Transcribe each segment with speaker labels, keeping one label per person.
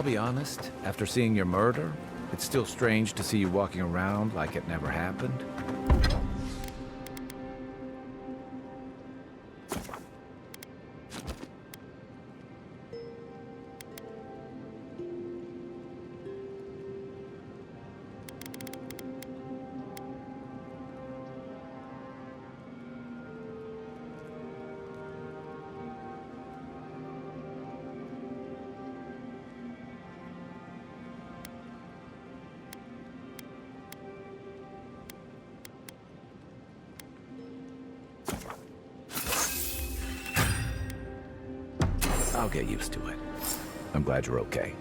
Speaker 1: I'll be honest, after seeing your murder, it's still strange to see you walking around like it never happened. I'll get used to it. I'm glad you're okay.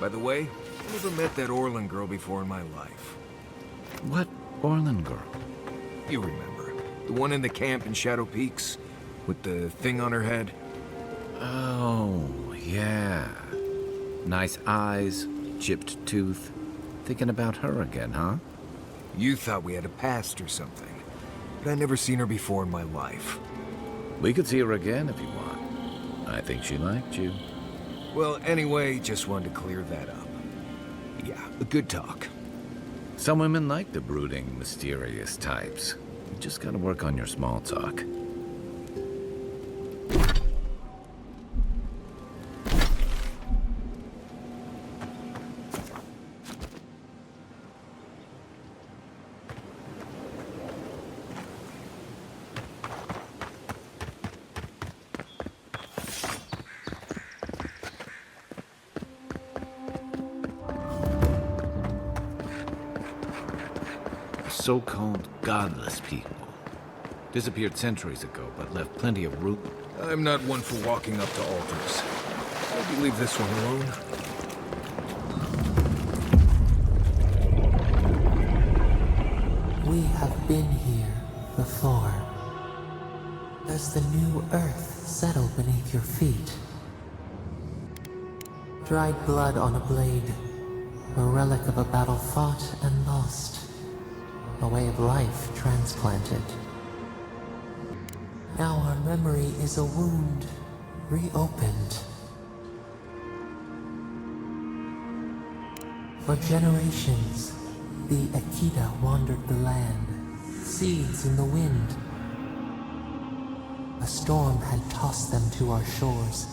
Speaker 2: By the way, I never met that Orlin girl before in my life.
Speaker 1: What Orlin girl?
Speaker 2: You remember. The one in the camp in Shadow Peaks? With the thing on her head?
Speaker 1: Oh, yeah. Nice eyes, chipped tooth. Thinking about her again, huh?
Speaker 2: You thought we had a past or something. But I'd never seen her before in my life.
Speaker 1: We could see her again if you want. I think she liked you.
Speaker 2: Well, anyway, just wanted to clear that up. Yeah, a good talk.
Speaker 1: Some women like the brooding, mysterious types. You just gotta work on your small talk. So-called godless people. Disappeared centuries ago, but left plenty of root.
Speaker 2: I'm not one for walking up to altars. Maybe leave this one alone.
Speaker 3: We have been here before. Does the new earth settle beneath your feet? Dried blood on a blade, a relic of a battle fought and lost. A way of life transplanted. Now our memory is a wound reopened. For generations, the Akita wandered the land, seeds in the wind. A storm had tossed them to our shores.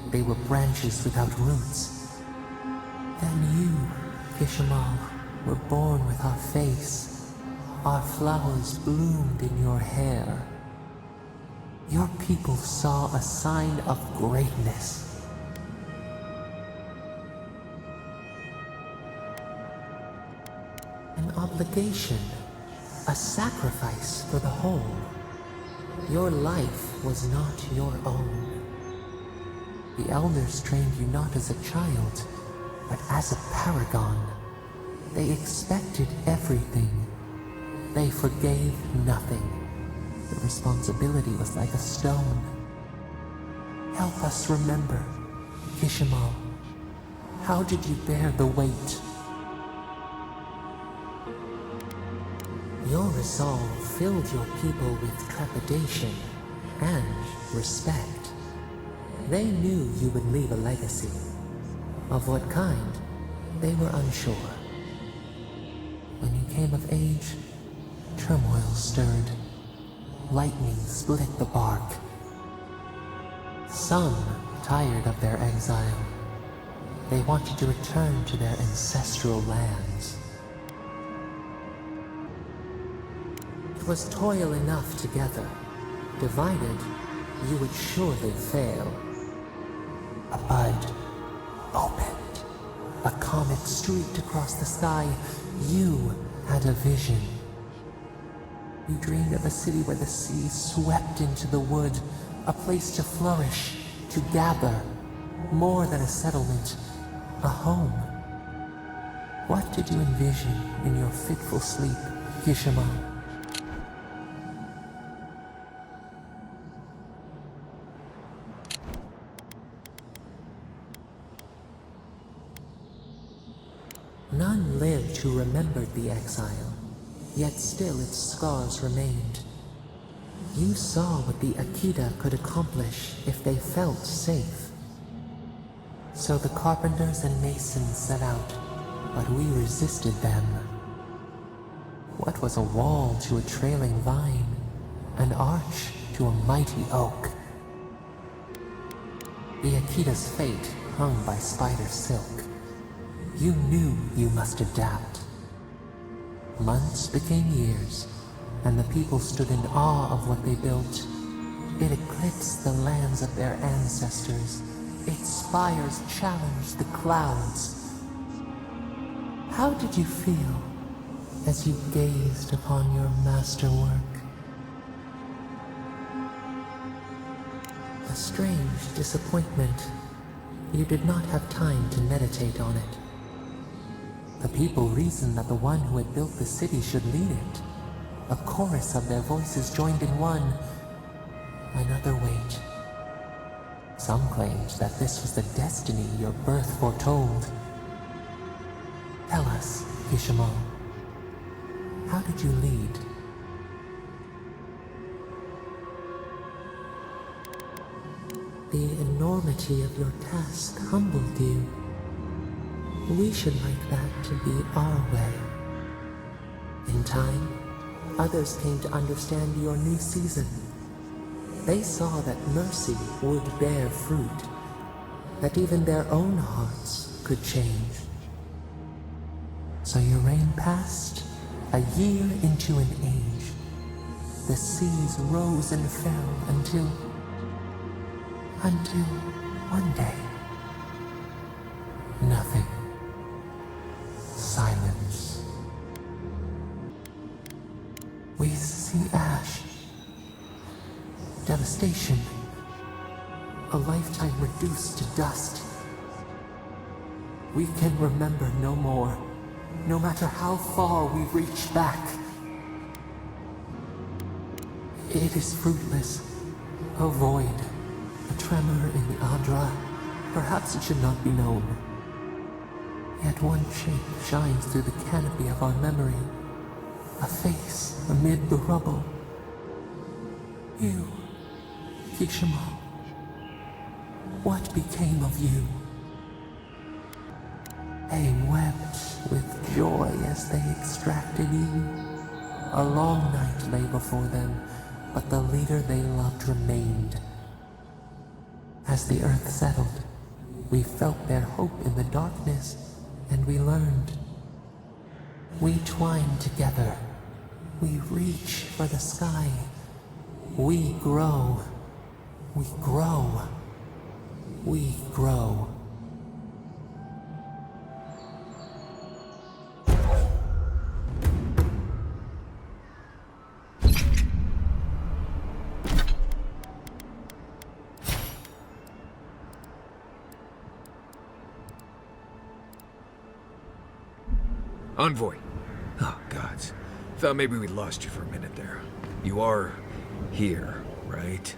Speaker 3: They were branches without roots. Then you, Kishimal, were born with our face. Our flowers bloomed in your hair. Your people saw a sign of greatness. An obligation, a sacrifice for the whole. Your life was not your own. The elders trained you not as a child, but as a paragon. They expected everything. They forgave nothing. The responsibility was like a stone. Help us remember, Kishimal. How did you bear the weight? Your resolve filled your people with trepidation and respect. They knew you would leave a legacy. Of what kind, they were unsure. When you came of age, turmoil stirred. Lightning split the bark. Some tired of their exile. They wanted to return to their ancestral lands. It was toil enough together. Divided, you would surely fail. A bud opened. A comet streaked across the sky. You had a vision. You dreamed of a city where the sea swept into the wood, a place to flourish, to gather, more than a settlement, a home. What did you envision in your fitful sleep, Kishimal? village who remembered the exile, yet still its scars remained. You saw what the Akita could accomplish if they felt safe. So the carpenters and masons set out, but we resisted them. What was a wall to a trailing vine, an arch to a mighty oak? The Akita's fate hung by spider silk. You knew you must adapt. Months became years, and the people stood in awe of what they built. It eclipsed the lands of their ancestors. Its spires challenged the clouds. How did you feel as you gazed upon your masterwork? A strange disappointment. You did not have time to meditate on it. The people reasoned that the one who had built the city should lead it. A chorus of their voices joined in one. Another wait. Some claimed that this was the destiny your birth foretold. Tell us, Ishmael, how did you lead? The enormity of your task humbled you. We should like that to be our way. In time, others came to understand your new season. They saw that mercy would bear fruit, that even their own hearts could change. So your reign passed, a year into an age. The seas rose and fell until one day, nothing. Silence. We see ash. Devastation. A lifetime reduced to dust. We can remember no more, no matter how far we reach back. It is fruitless. A void. A tremor in the Adra. Perhaps it should not be known. Yet one shape shines through the canopy of our memory. A face amid the rubble. You, Kishimo. What became of you? They wept with joy as they extracted you. A long night lay before them, but the leader they loved remained. As the earth settled, we felt their hope in the darkness, and we learned. We twine together. We reach for the sky. We grow. We grow. We grow.
Speaker 2: Envoy. Oh, gods. Thought maybe we lost you for a minute there. You are here, right?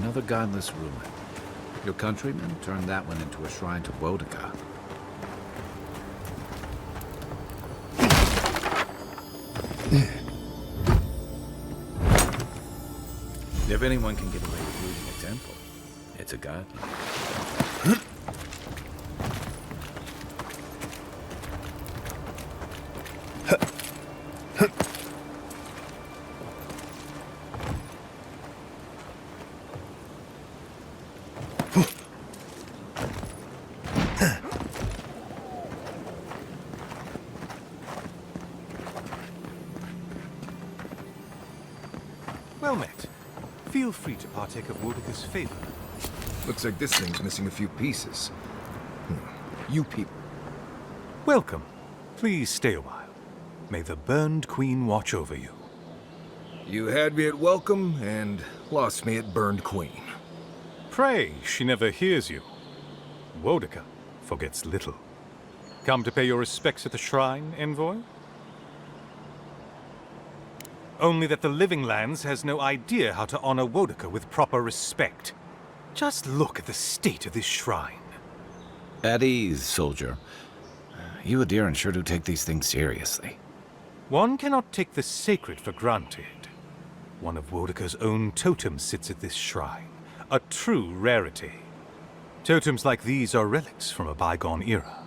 Speaker 1: Another godless ruin. Your countrymen turned that one into a shrine to Wodika. If anyone can get away with looting a temple, it's a god.
Speaker 4: Well met. Feel free to partake of Wodika's favor.
Speaker 2: Looks like this thing's missing a few pieces. You people.
Speaker 4: Welcome. Please stay a while. May the Burned Queen watch over you.
Speaker 2: You had me at welcome and lost me at Burned Queen.
Speaker 4: Pray, she never hears you. Wodika forgets little. Come to pay your respects at the shrine, envoy? Only that the Living Lands has no idea how to honor Wodika with proper respect. Just look at the state of this shrine.
Speaker 1: At ease, soldier. You Adiran sure do take these things seriously.
Speaker 4: One cannot take the sacred for granted. One of Wodika's own totems sits at this shrine, a true rarity. Totems like these are relics from a bygone era.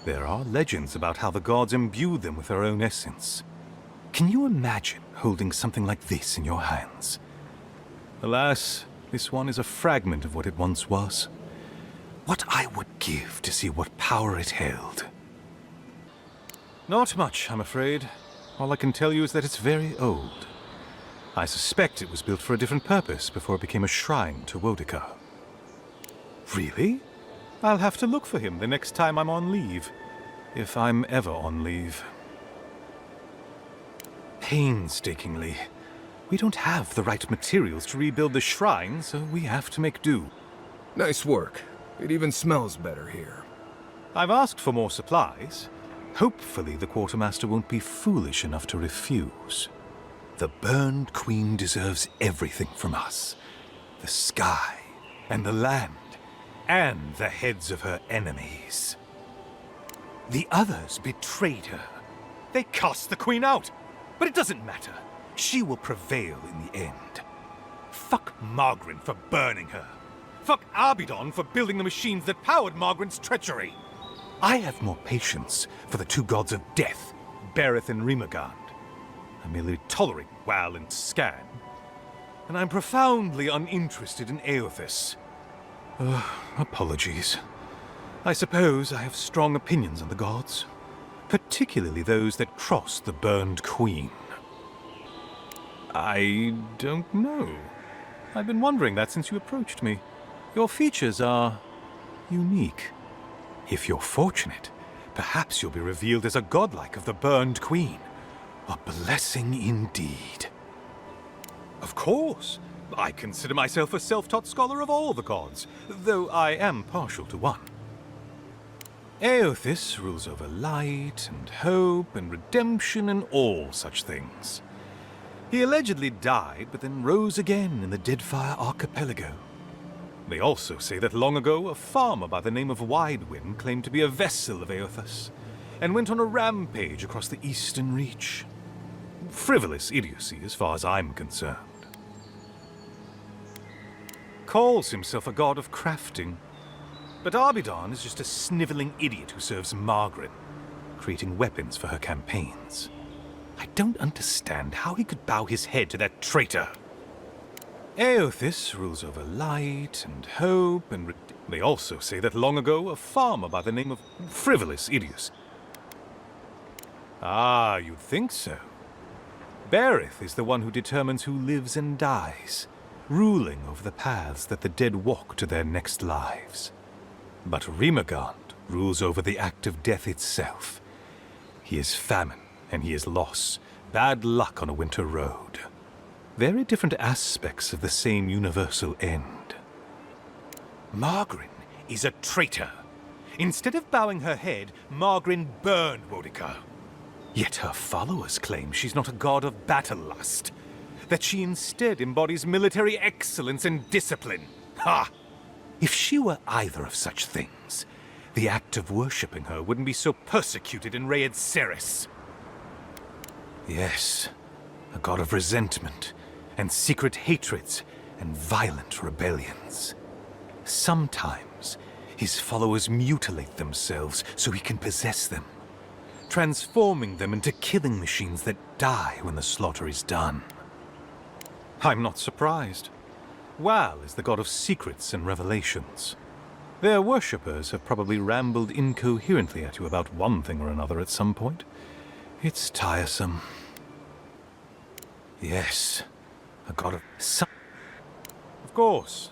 Speaker 4: There are legends about how the gods imbued them with their own essence. Can you imagine holding something like this in your hands? Alas, this one is a fragment of what it once was. What I would give to see what power it held. Not much, I'm afraid. All I can tell you is that it's very old. I suspect it was built for a different purpose before it became a shrine to Wodika. Really? I'll have to look for him the next time I'm on leave. If I'm ever on leave. Painstakingly. We don't have the right materials to rebuild the shrine, so we have to make do.
Speaker 2: Nice work. It even smells better here.
Speaker 4: I've asked for more supplies. Hopefully the quartermaster won't be foolish enough to refuse. The Burned Queen deserves everything from us. The sky, and the land, and the heads of her enemies. The others betrayed her. They cast the Queen out. But it doesn't matter. She will prevail in the end. Fuck Margaret for burning her. Fuck Arbidon for building the machines that powered Margaret's treachery. I have more patience for the two gods of death, Berith and Rimagand. I merely tolerate Wal and Scan. And I'm profoundly uninterested in Eothas. Apologies. I suppose I have strong opinions on the gods. Particularly those that cross the Burned Queen. I don't know. I've been wondering that since you approached me. Your features are unique. If you're fortunate, perhaps you'll be revealed as a godlike of the Burned Queen. A blessing indeed. Of course. I consider myself a self-taught scholar of all the gods, though I am partial to one. Eothas rules over light and hope and redemption and all such things. He allegedly died, but then rose again in the Deadfire Archipelago. They also say that long ago, a farmer by the name of Widewind claimed to be a vessel of Eothas, and went on a rampage across the Eastern Reach. Frivolous idiocy as far as I'm concerned. Calls himself a god of crafting. But Arbidon is just a sniveling idiot who serves Margaret, creating weapons for her campaigns. I don't understand how he could bow his head to that traitor. Eothas rules over light and hope and... They also say that long ago, a farmer by the name of Frivolous Idiocy. Ah, you'd think so. Berith is the one who determines who lives and dies, ruling over the paths that the dead walk to their next lives. But Rimagand rules over the act of death itself. He is famine, and he is loss, bad luck on a winter road. Very different aspects of the same universal end. Margaret is a traitor. Instead of bowing her head, Margaret burned Wodika. Yet her followers claim she's not a god of battle lust. that she instead embodies military excellence and discipline. Ha! If she were either of such things, the act of worshipping her wouldn't be so persecuted in Rayed Ceres. Yes, a god of resentment, and secret hatreds, and violent rebellions. Sometimes, his followers mutilate themselves so he can possess them, transforming them into killing machines that die when the slaughter is done. I'm not surprised. Wal is the god of secrets and revelations. Their worshippers have probably rambled incoherently at you about one thing or another at some point. It's tiresome. Yes, a god of some... Of course.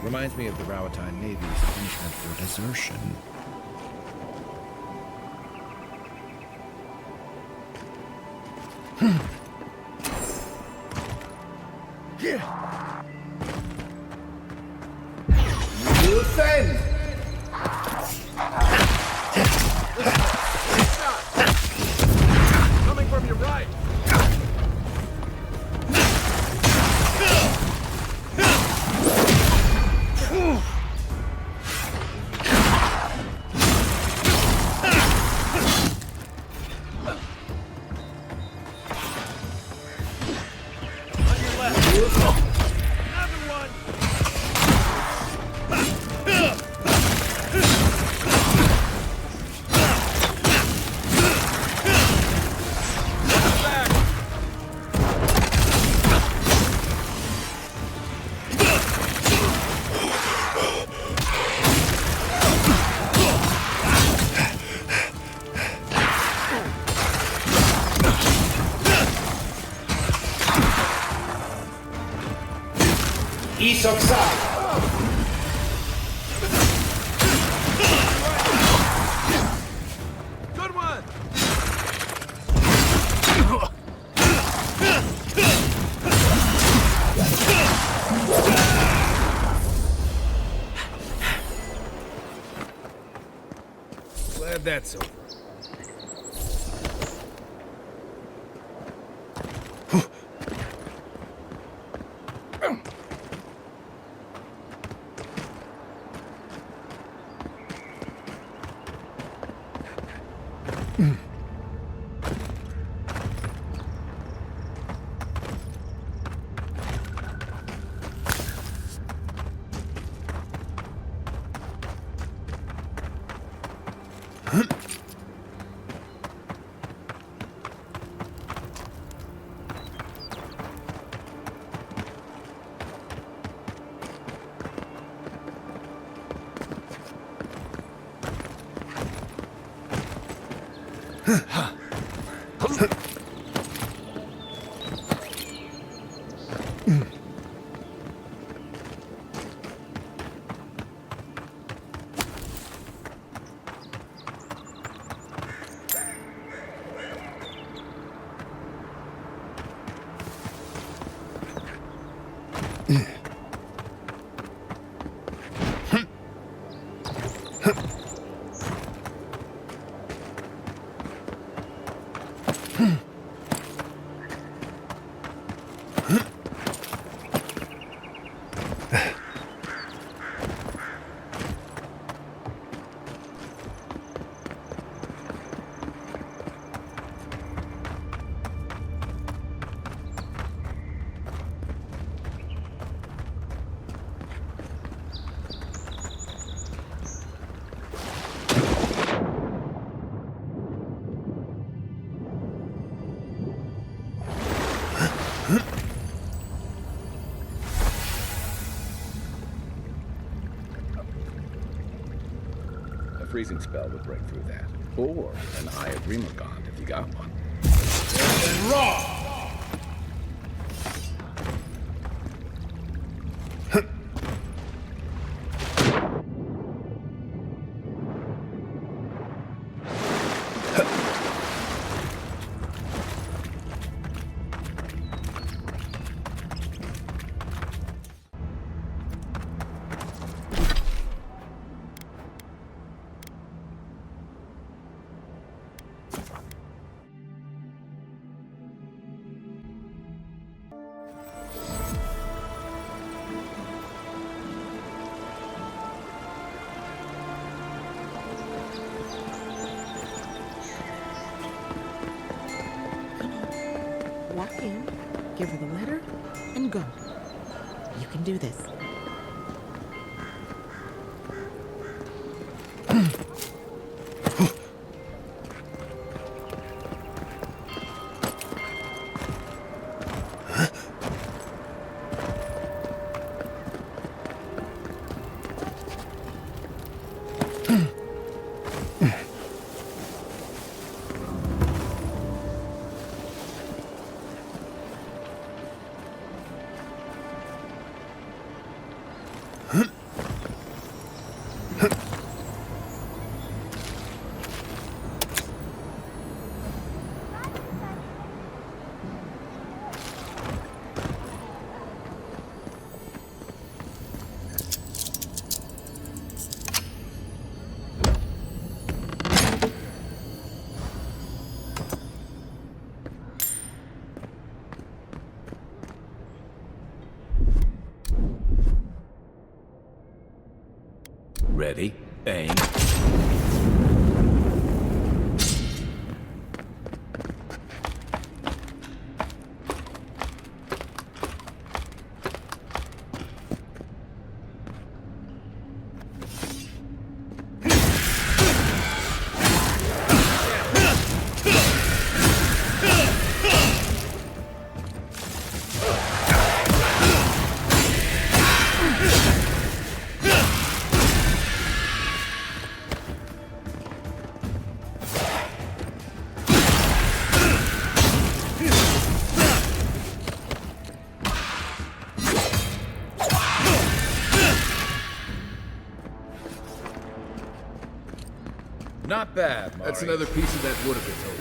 Speaker 1: Reminds me of the Rawatine Navy's punishment for desertion.
Speaker 5: You send!
Speaker 2: Coming from your right! Good one! Glad that's over.
Speaker 1: A freezing spell would break through that. Or an Eye of Remergond if you got one.
Speaker 5: And raw!
Speaker 6: Walk in, give her the letter, and go. You can do this.
Speaker 1: Ready, aim. Not bad, Mari.
Speaker 2: That's another piece of that wood of it, total.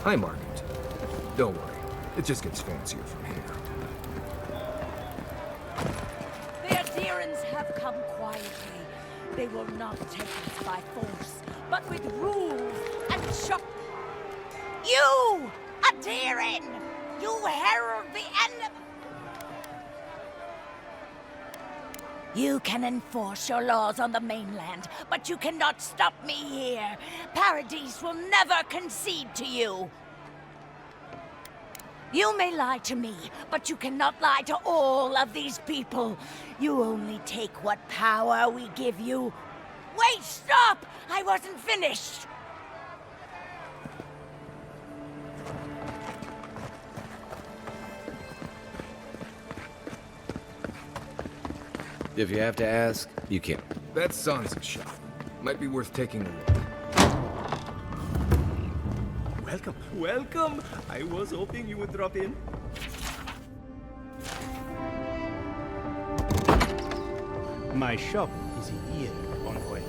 Speaker 2: High market. Don't worry, it just gets fancier from here.
Speaker 7: The adherents have come quietly. They will not take us by force, but with rules and You, adherent! You herald the end of... You can enforce your laws on the mainland, but you cannot stop me here. Paradise will never concede to you. You may lie to me, but you cannot lie to all of these people. You only take what power we give you. Wait, stop! I wasn't finished!
Speaker 1: If you have to ask, you can.
Speaker 2: That's Sansa's shop. Might be worth taking a look.
Speaker 8: Welcome, welcome! I was hoping you would drop in. My shop is here, Envoy.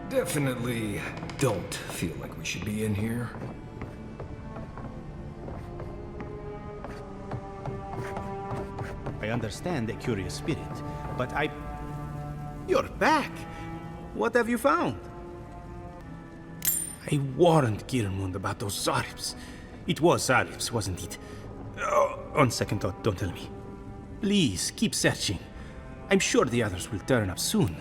Speaker 2: Definitely don't feel like we should be in here.
Speaker 8: I understand the curious spirit, but You're back! What have you found? I warned Kirmund about those Zaribs. It was Zaribs, wasn't it? Oh, on second thought, don't tell me. Please, keep searching. I'm sure the others will turn up soon.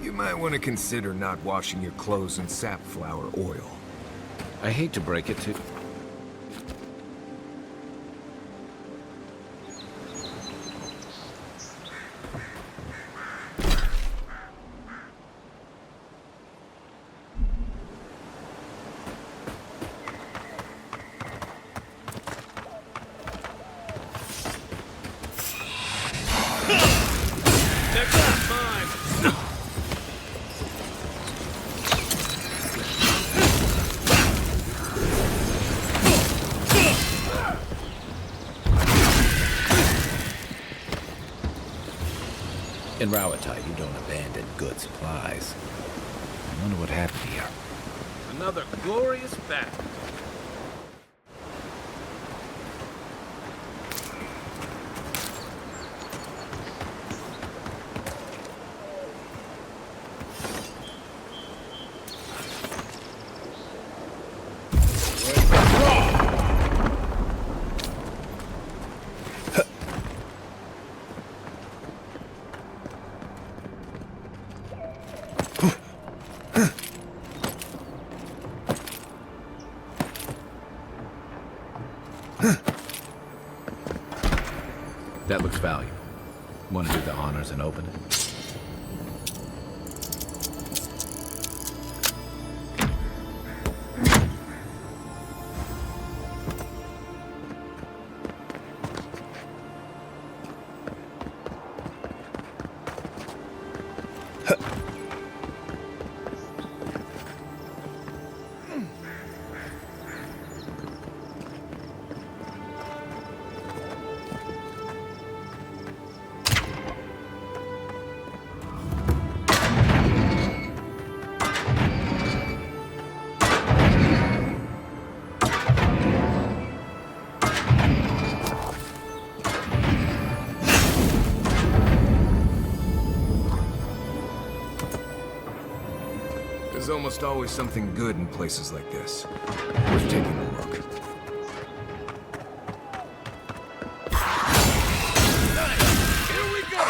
Speaker 2: You might want to consider not washing your clothes in safflower oil.
Speaker 1: I hate to break it to... In Rawatite, you don't abandon good supplies. I wonder what happened here.
Speaker 5: Another glorious battle.
Speaker 1: That looks valuable. Want to do the honors and open it?
Speaker 2: There's almost always something good in places like this. Worth taking a look.
Speaker 5: Here we go!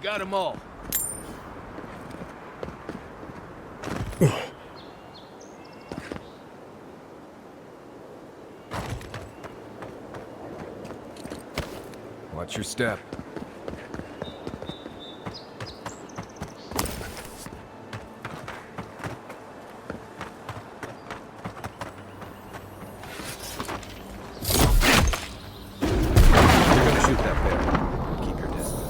Speaker 5: got them all.
Speaker 2: Watch your step. You're gonna shoot that bear. Keep your distance.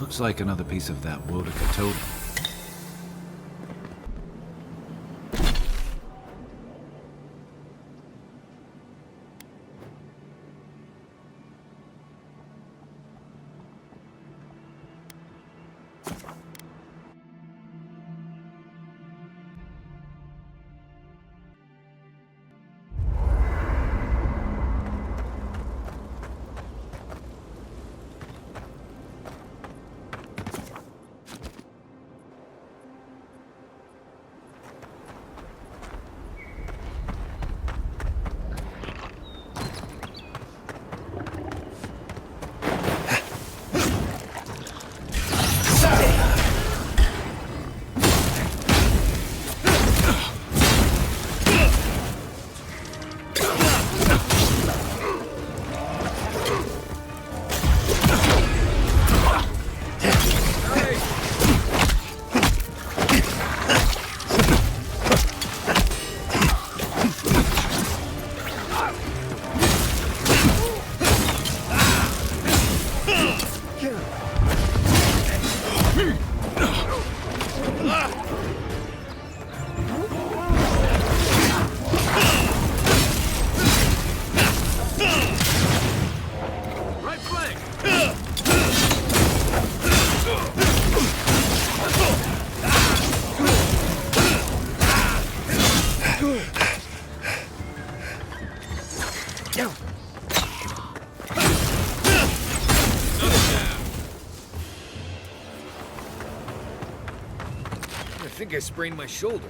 Speaker 1: Looks like another piece of that Wodika totem.
Speaker 2: I think I sprained my shoulder.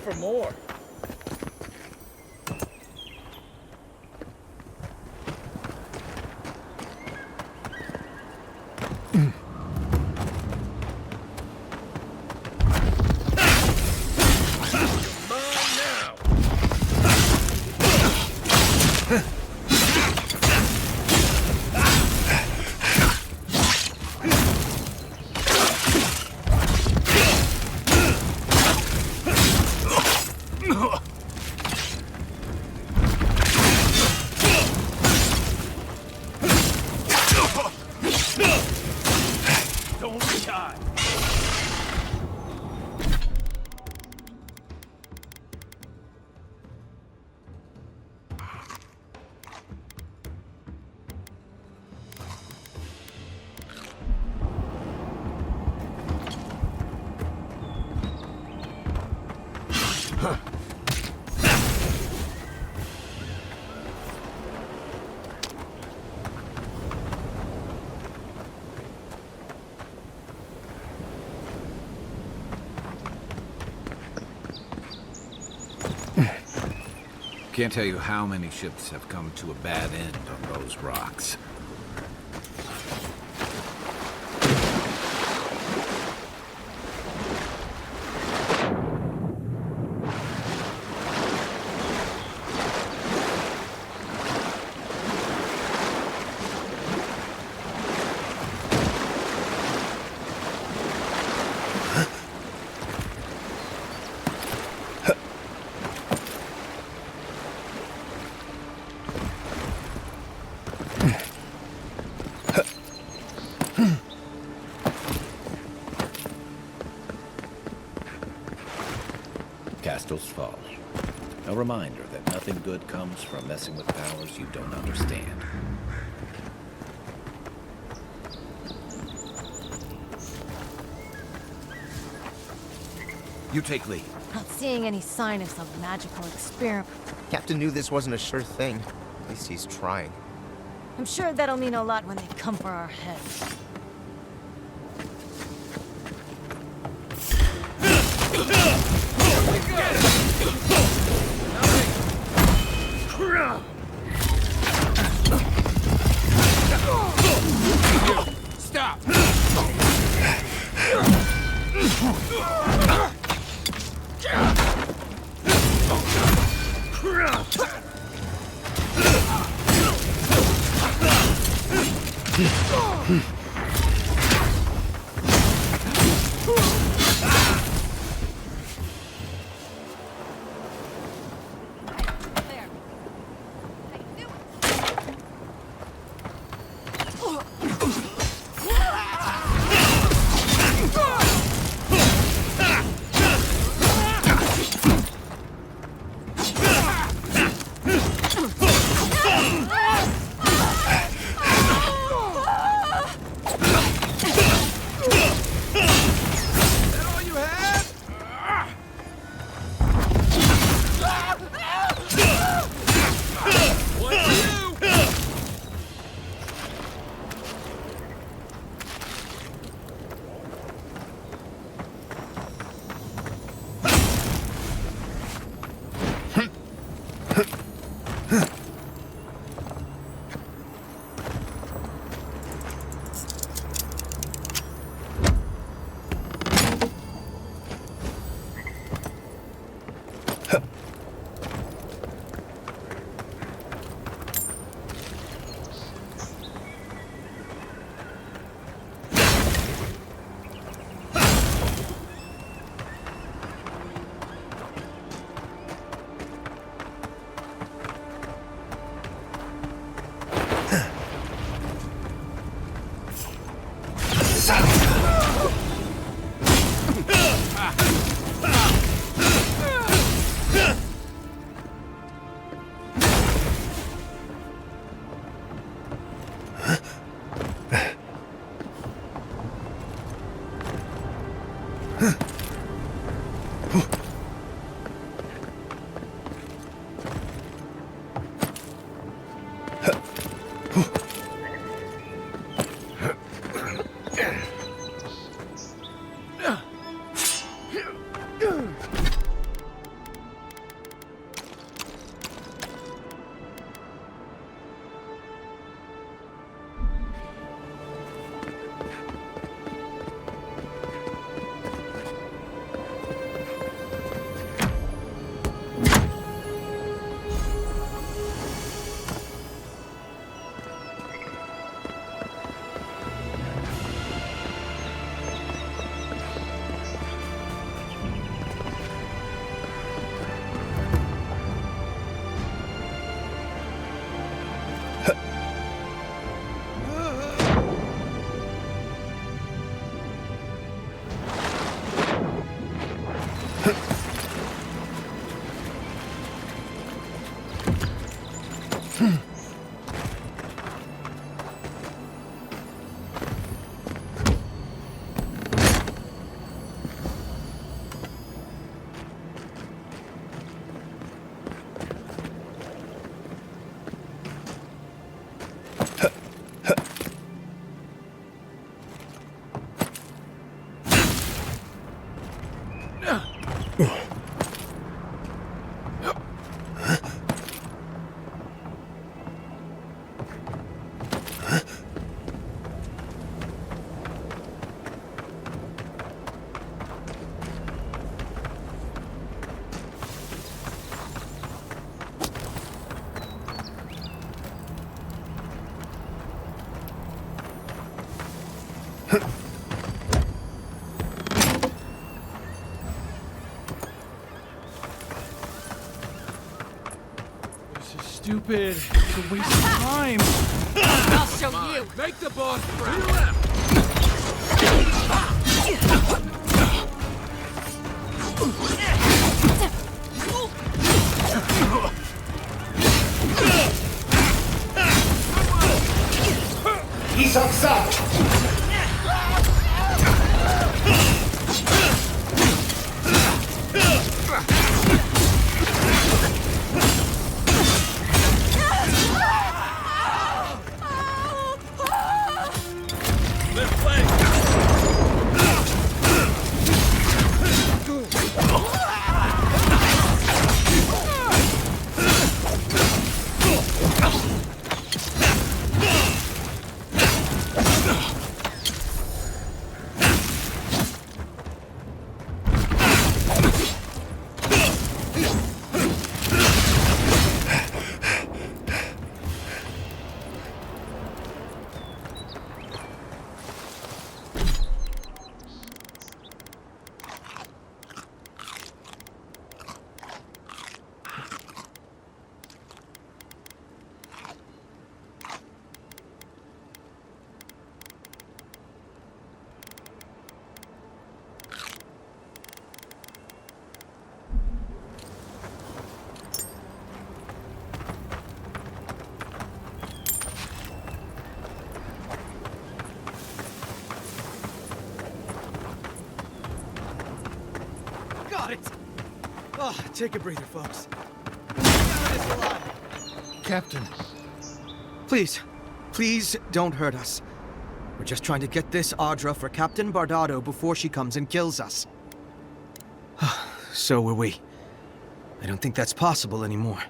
Speaker 5: for more.
Speaker 1: Can't tell you how many ships have come to a bad end on those rocks. Castle's Fall. A reminder that nothing good comes from messing with powers you don't understand. You take lead.
Speaker 9: Not seeing any sign of some magical experiment.
Speaker 10: Captain knew this wasn't a sure thing. At least he's trying.
Speaker 9: I'm sure that'll mean a lot when they come for our heads.
Speaker 5: Stop! Stupid. It's a waste of time.
Speaker 9: I'll show you.
Speaker 5: Make the boss proud.
Speaker 11: He's outside.
Speaker 12: Got it! Oh, take a breather, folks. None is alive.
Speaker 5: Captain.
Speaker 12: Please, please don't hurt us. We're just trying to get this Audra for Captain Bardado before she comes and kills us. So were we. I don't think that's possible anymore.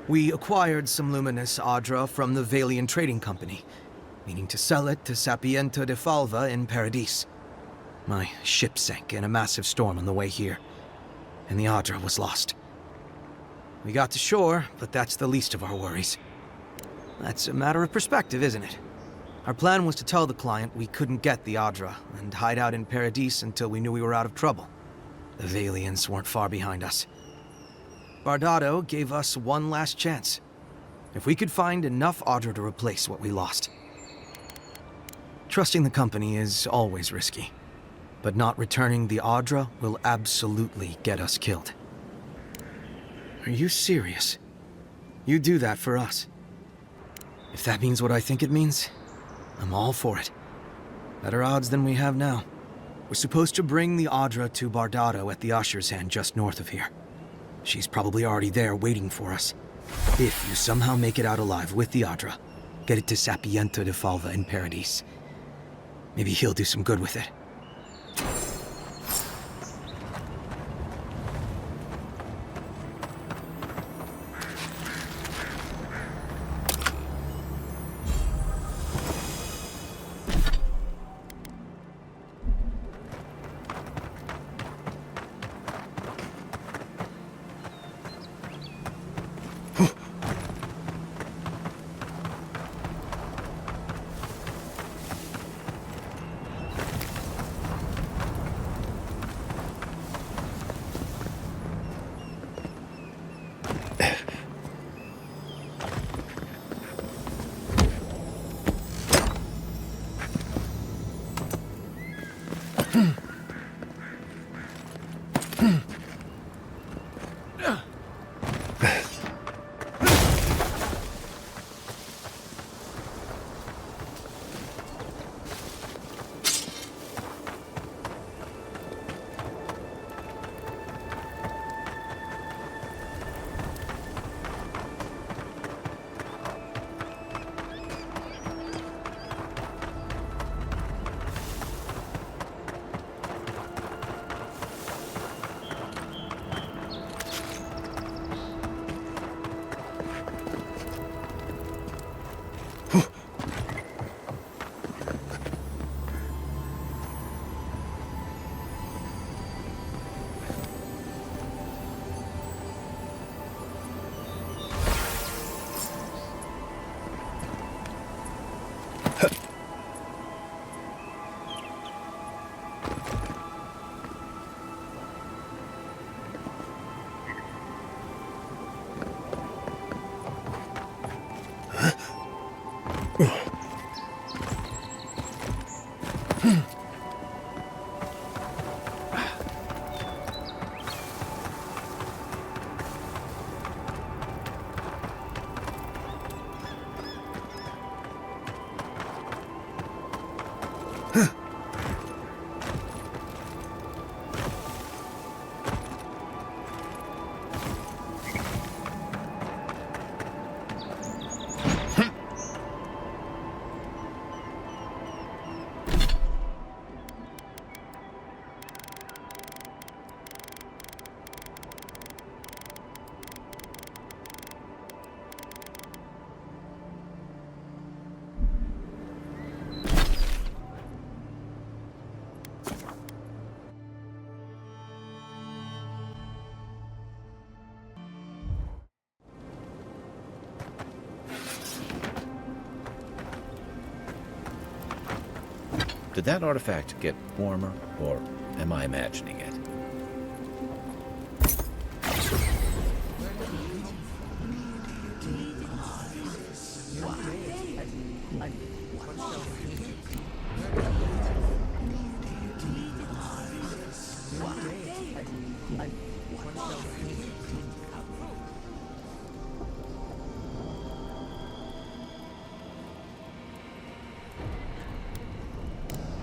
Speaker 12: We acquired some luminous Audra from the Valian Trading Company, meaning to sell it to Sapienta de Falva in Paradis. My ship sank in a massive storm on the way here, and the Audra was lost. We got to shore, but that's the least of our worries. That's a matter of perspective, isn't it? Our plan was to tell the client we couldn't get the Audra and hide out in Paradis until we knew we were out of trouble. The Valians weren't far behind us. Bardado gave us one last chance. If we could find enough Audra to replace what we lost. Trusting the company is always risky, but not returning the Audra will absolutely get us killed. Are you serious? You do that for us? If that means what I think it means, I'm all for it. Better odds than we have now. We're supposed to bring the Audra to Bardado at the Usher's Hand just north of here. She's probably already there waiting for us. If you somehow make it out alive with the Audra, get it to Sapienta de Falva in Paradis. Maybe he'll do some good with it.
Speaker 1: Did that artifact get warmer, or am I imagining it?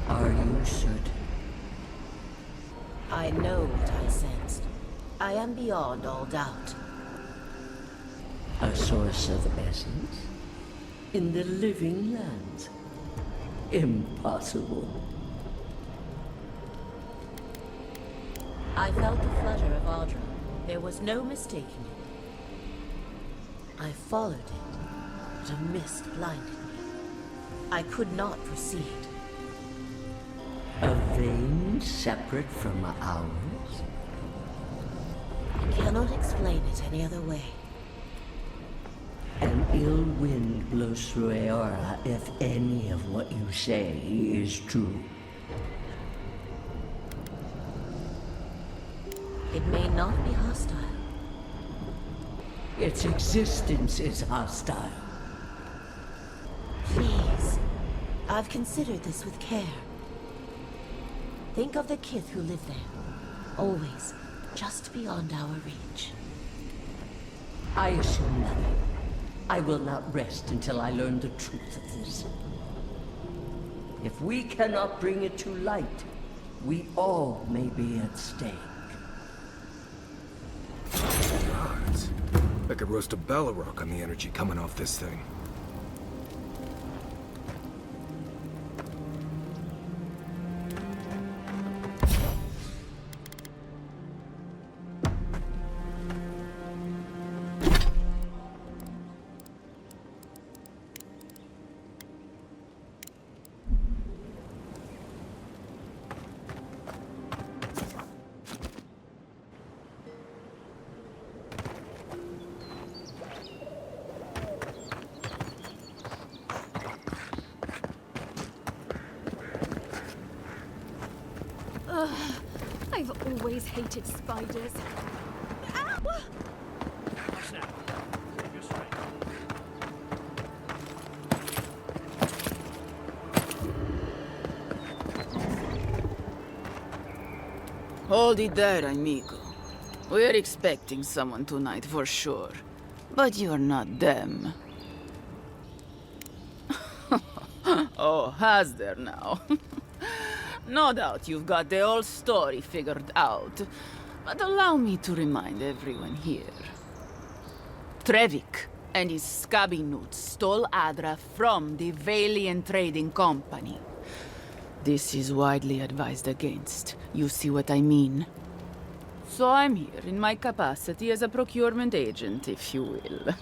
Speaker 13: Are you certain?
Speaker 14: I know what I sensed. I am beyond all doubt.
Speaker 13: A source of essence? In the living lands? Impossible.
Speaker 14: I felt the flutter of Audra. There was no mistaking it. I followed it, but a mist blinded me. I could not proceed.
Speaker 13: A vein separate from ours?
Speaker 14: I cannot explain it any other way.
Speaker 13: An ill wind blows through Aora if any of what you say is true.
Speaker 14: It may not be hostile.
Speaker 13: Its existence is hostile.
Speaker 14: Please. I've considered this with care. Think of the kith who live there. Always just beyond our reach.
Speaker 13: I assume nothing. I will not rest until I learn the truth of this. If we cannot bring it to light, we all may be at stake.
Speaker 2: Gods. I could roast a Balrog on the energy coming off this thing.
Speaker 9: I've always hated spiders. Ow!
Speaker 15: Hold it there, amigo. We're expecting someone tonight for sure. But you're not them. Oh, has there now? No doubt you've got the whole story figured out. But allow me to remind everyone here. Trevik and his scabby newts stole Adra from the Valiant Trading Company. This is widely advised against. You see what I mean? So I'm here in my capacity as a procurement agent, if you will.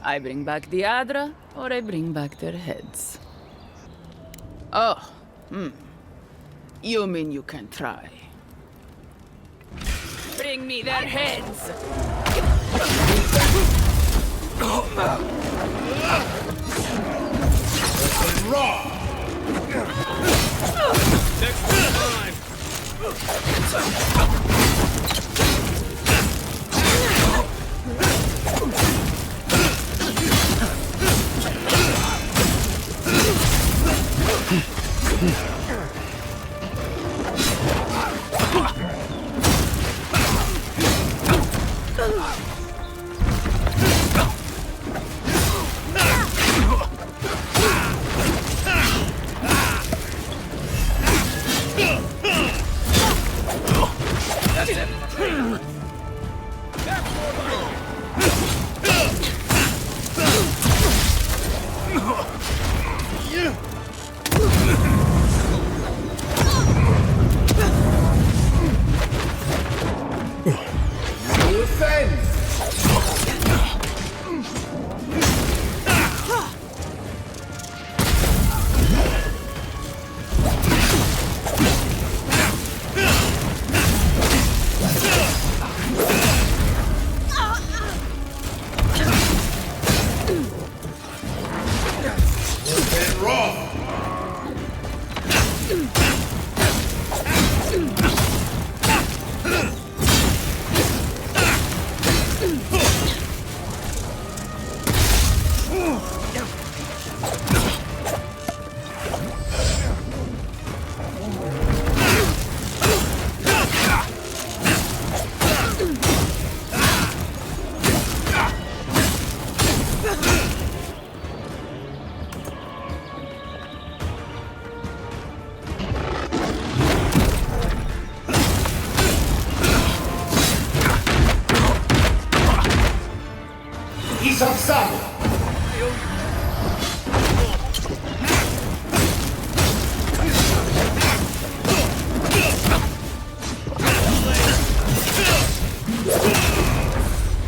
Speaker 15: I bring back the Adra, or I bring back their heads. Oh, You mean you can try? Bring me their heads!
Speaker 11: Raw! Next time!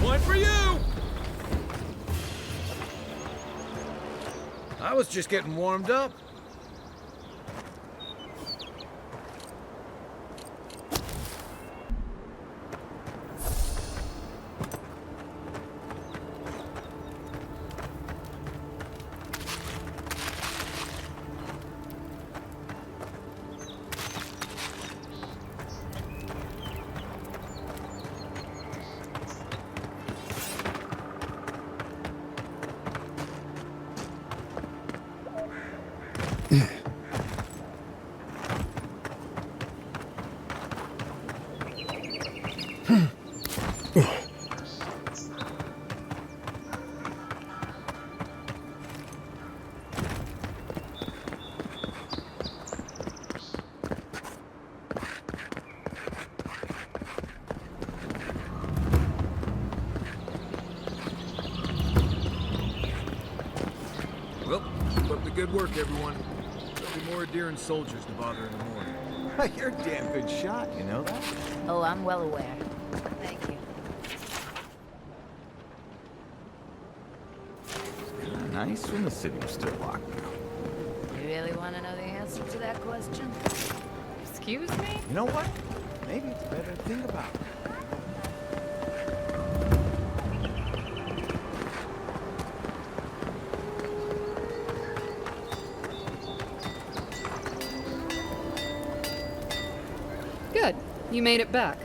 Speaker 5: One for you!
Speaker 1: I was just getting warmed up.
Speaker 2: Well, keep up the good work, everyone. There'll be more adherent soldiers to bother in the morning.
Speaker 4: You're a damn good shot, you know that?
Speaker 9: Oh, I'm well aware. Thank you.
Speaker 4: Nice when the city was still locked down.
Speaker 9: You really want to know the answer to that question? Excuse me?
Speaker 4: You know what? Maybe it's better to think about it.
Speaker 16: Good. You made it back.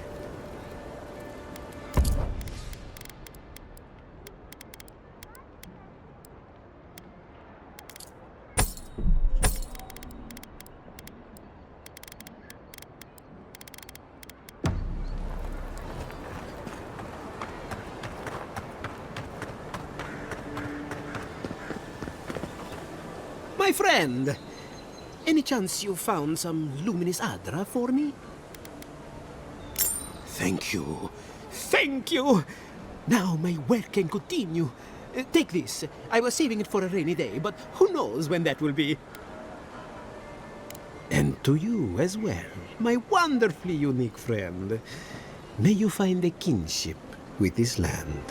Speaker 8: My friend, any chance you found some luminous Adra for me? Thank you. Thank you! Now my work can continue. Take this. I was saving it for a rainy day, but who knows when that will be. And to you as well, my wonderfully unique friend. May you find a kinship with this land.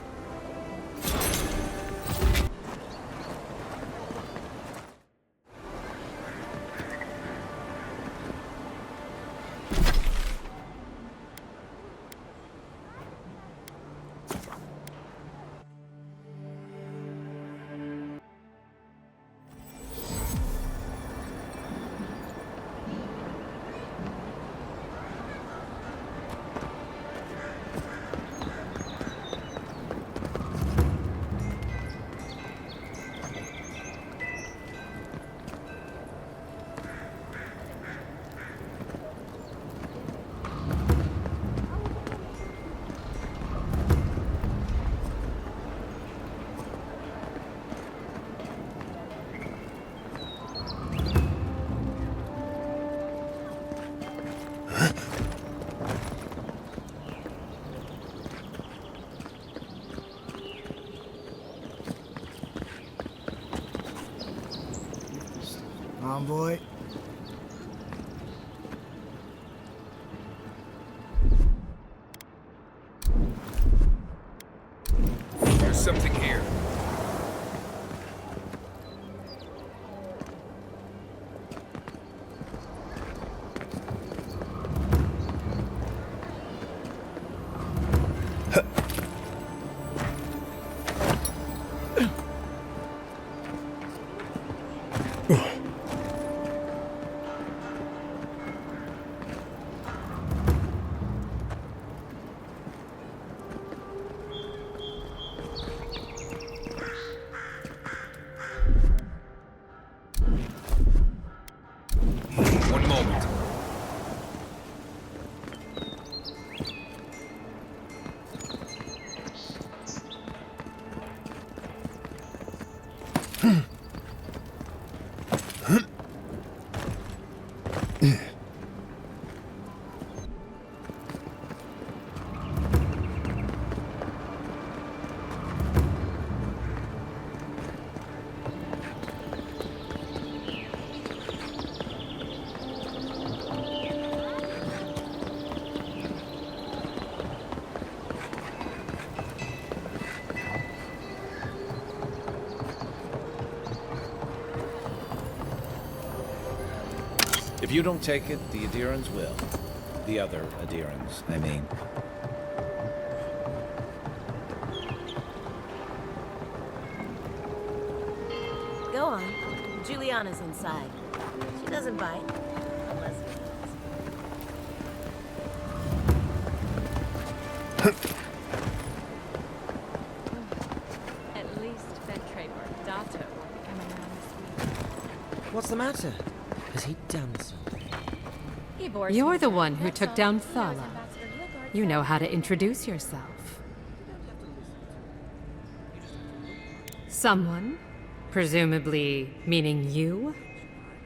Speaker 17: Envoy.
Speaker 2: There's something here.
Speaker 1: If you don't take it, the Adirans will. The other Adirans, I mean.
Speaker 14: Go on. Juliana's inside. She doesn't bite. Unless
Speaker 17: At least Ventrevor Dato will be coming around this week.
Speaker 10: What's the matter? Has he done something?
Speaker 17: You're the one who took down Thala. You know how to introduce yourself. Someone? Presumably meaning you?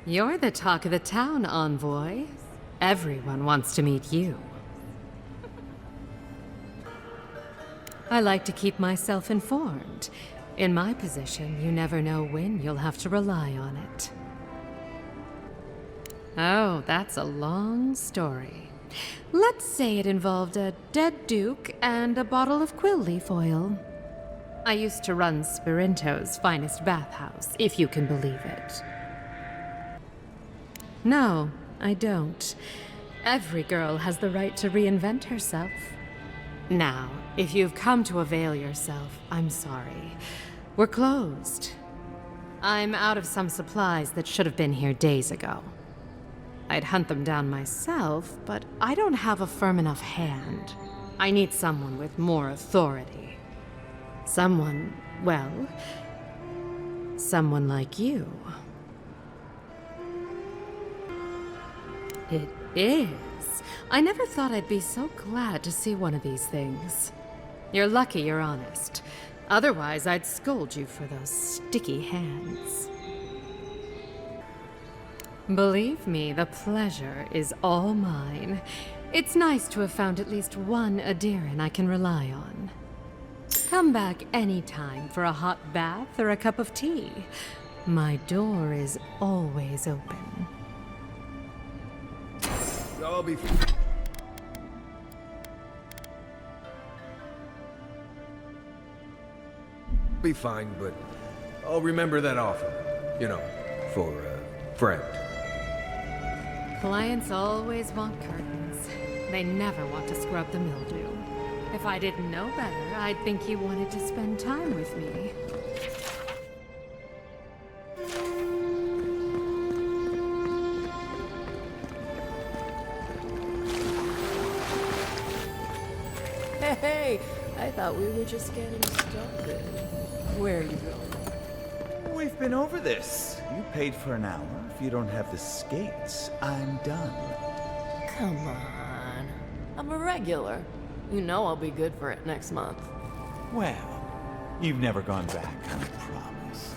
Speaker 17: You're the talk of the town, envoy. Everyone wants to meet you. I like to keep myself informed. In my position, you never know when you'll have to rely on it. Oh, that's a long story. Let's say it involved a dead duke and a bottle of quill leaf oil. I used to run Spirinto's finest bathhouse, if you can believe it. No, I don't. Every girl has the right to reinvent herself. Now, if you've come to avail yourself, I'm sorry. We're closed. I'm out of some supplies that should have been here days ago. I'd hunt them down myself, but I don't have a firm enough hand. I need someone with more authority. Someone, well, someone like you. It is. I never thought I'd be so glad to see one of these things. You're lucky you're honest. Otherwise, I'd scold you for those sticky hands. Believe me, the pleasure is all mine. It's nice to have found at least one Adiran I can rely on. Come back anytime for a hot bath or a cup of tea. My door is always open.
Speaker 2: I'll be fine, but I'll remember that offer. You know, for a friend.
Speaker 17: Clients always want curtains. They never want to scrub the mildew. If I didn't know better, I'd think you wanted to spend time with me.
Speaker 6: Hey, I thought we were just getting started. Where are you going?
Speaker 18: We've been over this. You paid for an hour. If you don't have the skates, I'm done.
Speaker 6: Come on. I'm a regular. You know I'll be good for it next month.
Speaker 18: Well, you've never gone back, I promise.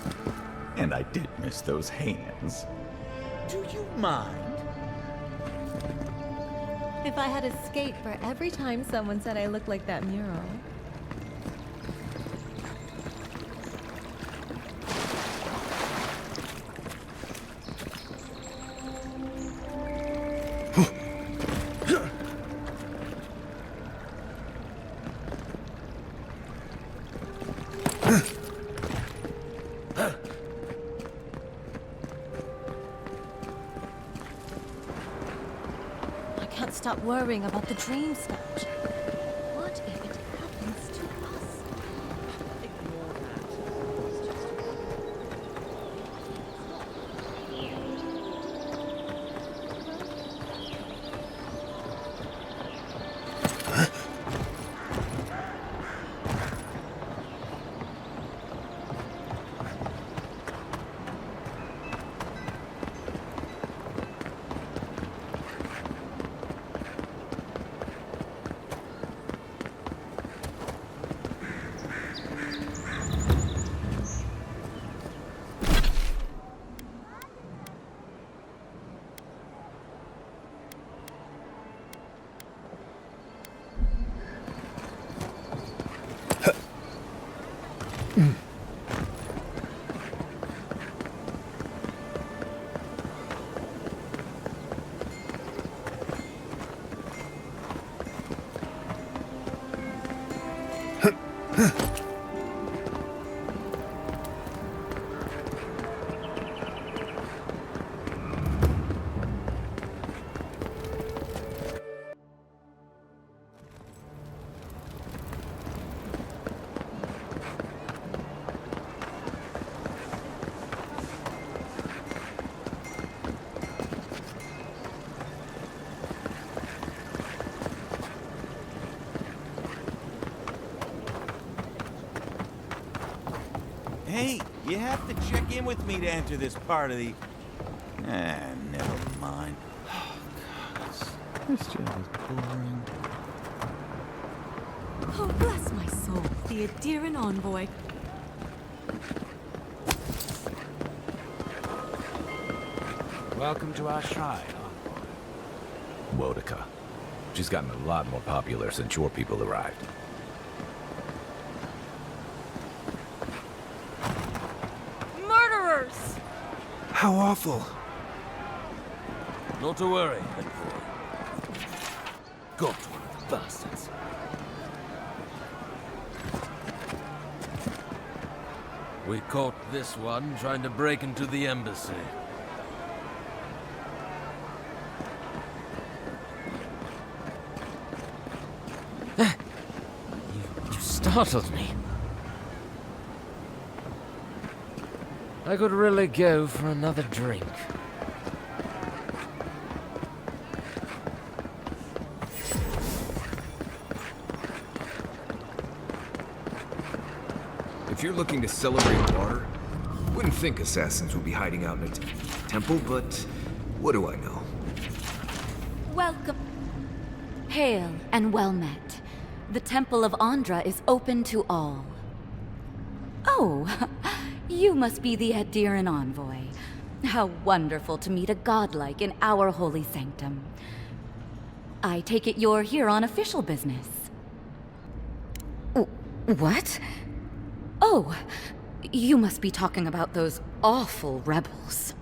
Speaker 18: And I did miss those hands. Do you mind?
Speaker 19: If I had a skate for every time someone said I looked like that mural. Stop worrying about the dream snatch. What if it happens to us?
Speaker 6: Ignore that.
Speaker 18: Hey, you have to check in with me to enter this part of the... never mind. This job is boring.
Speaker 19: Oh, bless my soul. The Adiran envoy.
Speaker 1: Welcome to our shrine, Wodica. She's gotten a lot more popular since your people arrived.
Speaker 15: Murderers!
Speaker 12: How awful.
Speaker 11: Not to worry, envoy. Got one of the bastards. We caught this one trying to break into the embassy. You startled me. I could really go for another drink.
Speaker 2: If you're looking to celebrate water, wouldn't think assassins would be hiding out in a temple, but what do I know?
Speaker 14: Welcome. Hail and well met. The Temple of Andra is open to all. Oh, you must be the Adiran envoy. How wonderful to meet a godlike in our holy sanctum. I take it you're here on official business. What? Oh, you must be talking about those awful rebels.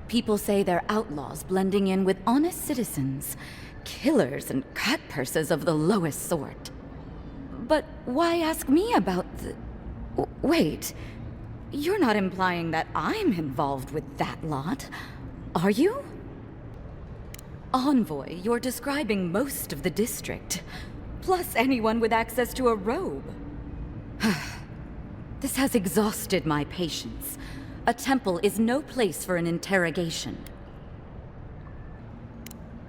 Speaker 14: People say they're outlaws blending in with honest citizens, killers and cutpurses of the lowest sort. But why ask me about the... Wait, you're not implying that I'm involved with that lot, are you? Envoy, you're describing most of the district, plus anyone with access to a robe. This has exhausted my patience. A temple is no place for an interrogation.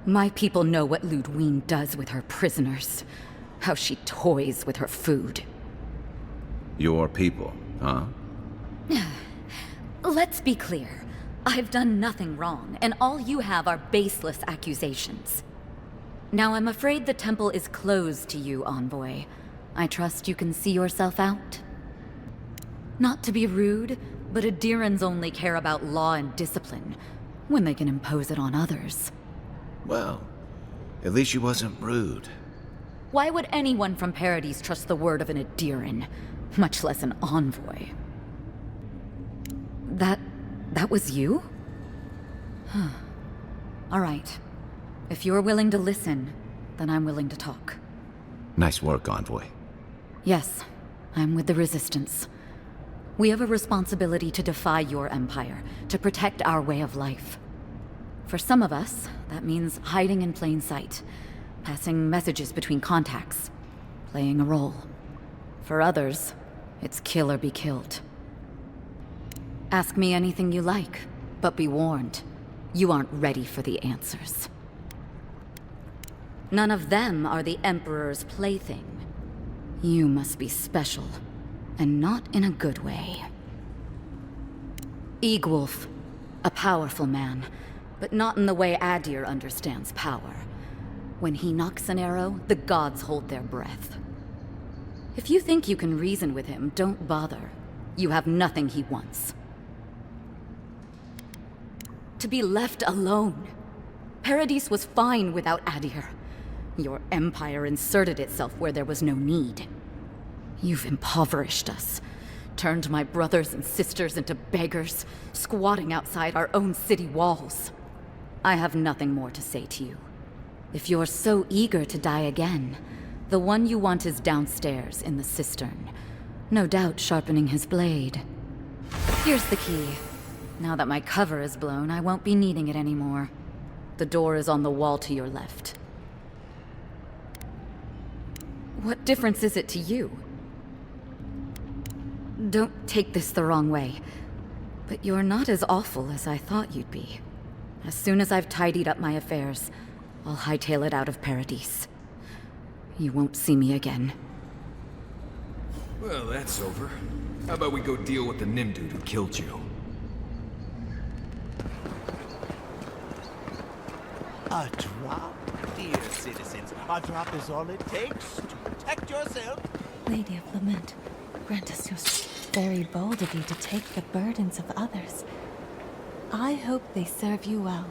Speaker 14: My people know what Ludwine does with her prisoners. How she toys with her food.
Speaker 1: Your people, huh?
Speaker 14: Let's be clear. I've done nothing wrong, and all you have are baseless accusations. Now I'm afraid the temple is closed to you, Envoy. I trust you can see yourself out? Not to be rude, but Adirans only care about law and discipline when they can impose it on others.
Speaker 1: Well, at least she wasn't rude.
Speaker 14: Why would anyone from Paradise trust the word of an Adiran, much less an envoy? That was you? Huh. All right. If you're willing to listen, then I'm willing to talk.
Speaker 1: Nice work, Envoy.
Speaker 14: Yes, I'm with the Resistance. We have a responsibility to defy your empire, to protect our way of life. For some of us, that means hiding in plain sight, passing messages between contacts, playing a role. For others, it's kill or be killed. Ask me anything you like, but be warned, you aren't ready for the answers. None of them are the Emperor's plaything. You must be special, and not in a good way. Eagwolf, a powerful man, but not in the way Adir understands power. When he knocks an arrow, the gods hold their breath. If you think you can reason with him, don't bother. You have nothing he wants. To be left alone. Paradise was fine without Adir. Your empire inserted itself where there was no need. You've impoverished us, turned my brothers and sisters into beggars, squatting outside our own city walls. I have nothing more to say to you. If you're so eager to die again, the one you want is downstairs in the cistern, no doubt sharpening his blade. Here's the key. Now that my cover is blown, I won't be needing it anymore. The door is on the wall to your left. What difference is it to you? Don't take this the wrong way, but you're not as awful as I thought you'd be. As soon as I've tidied up my affairs, I'll hightail it out of Paradise. You won't see me again.
Speaker 2: Well, that's over. How about we go deal with the Nim dude who killed you?
Speaker 11: A drop? Dear citizens, a drop is all it takes to protect yourself.
Speaker 19: Lady of Lament, grant us your very bold of you to take the burdens of others. I hope they serve you well.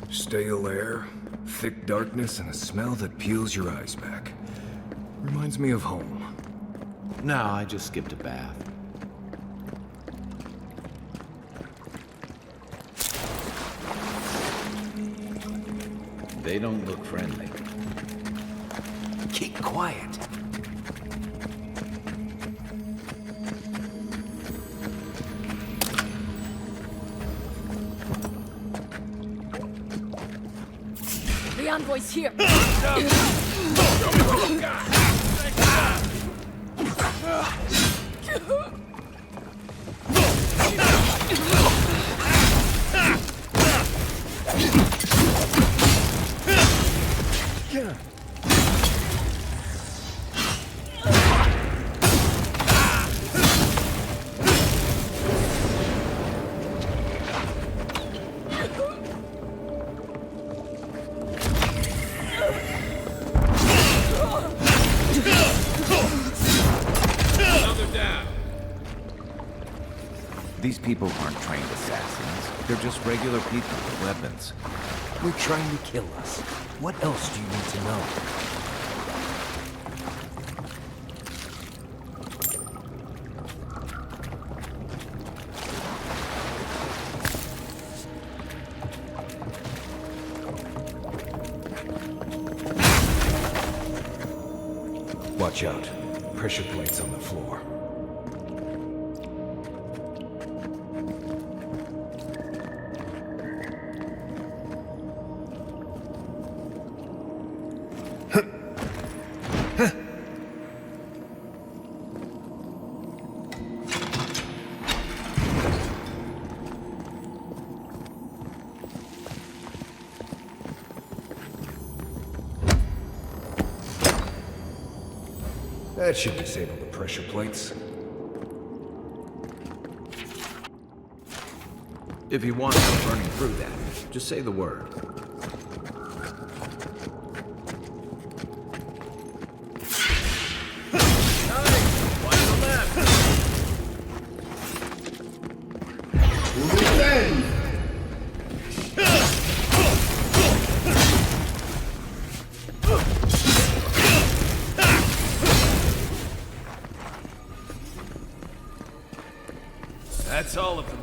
Speaker 2: Stale air, thick darkness, and a smell that peels your eyes back. Reminds me of home.
Speaker 1: No, I just skipped a bath. They don't look friendly.
Speaker 2: Keep quiet.
Speaker 6: The envoy's here.
Speaker 1: These people aren't trained assassins. They're just regular people with weapons.
Speaker 11: They're trying to kill us. What else do you need to know?
Speaker 2: Watch out. Pressure plates on the floor. That should disable the pressure plates.
Speaker 1: If you want help burning through that, just say the word.
Speaker 2: That's all of them.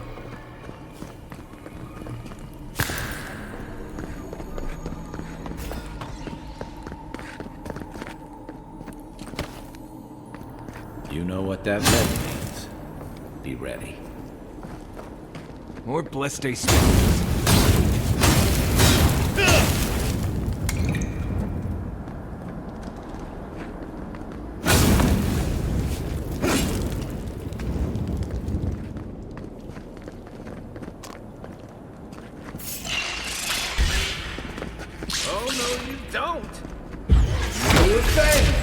Speaker 1: You know what that lead means. Be ready.
Speaker 2: More blessed day spirits.
Speaker 11: Oh, no, you don't! Do a thing!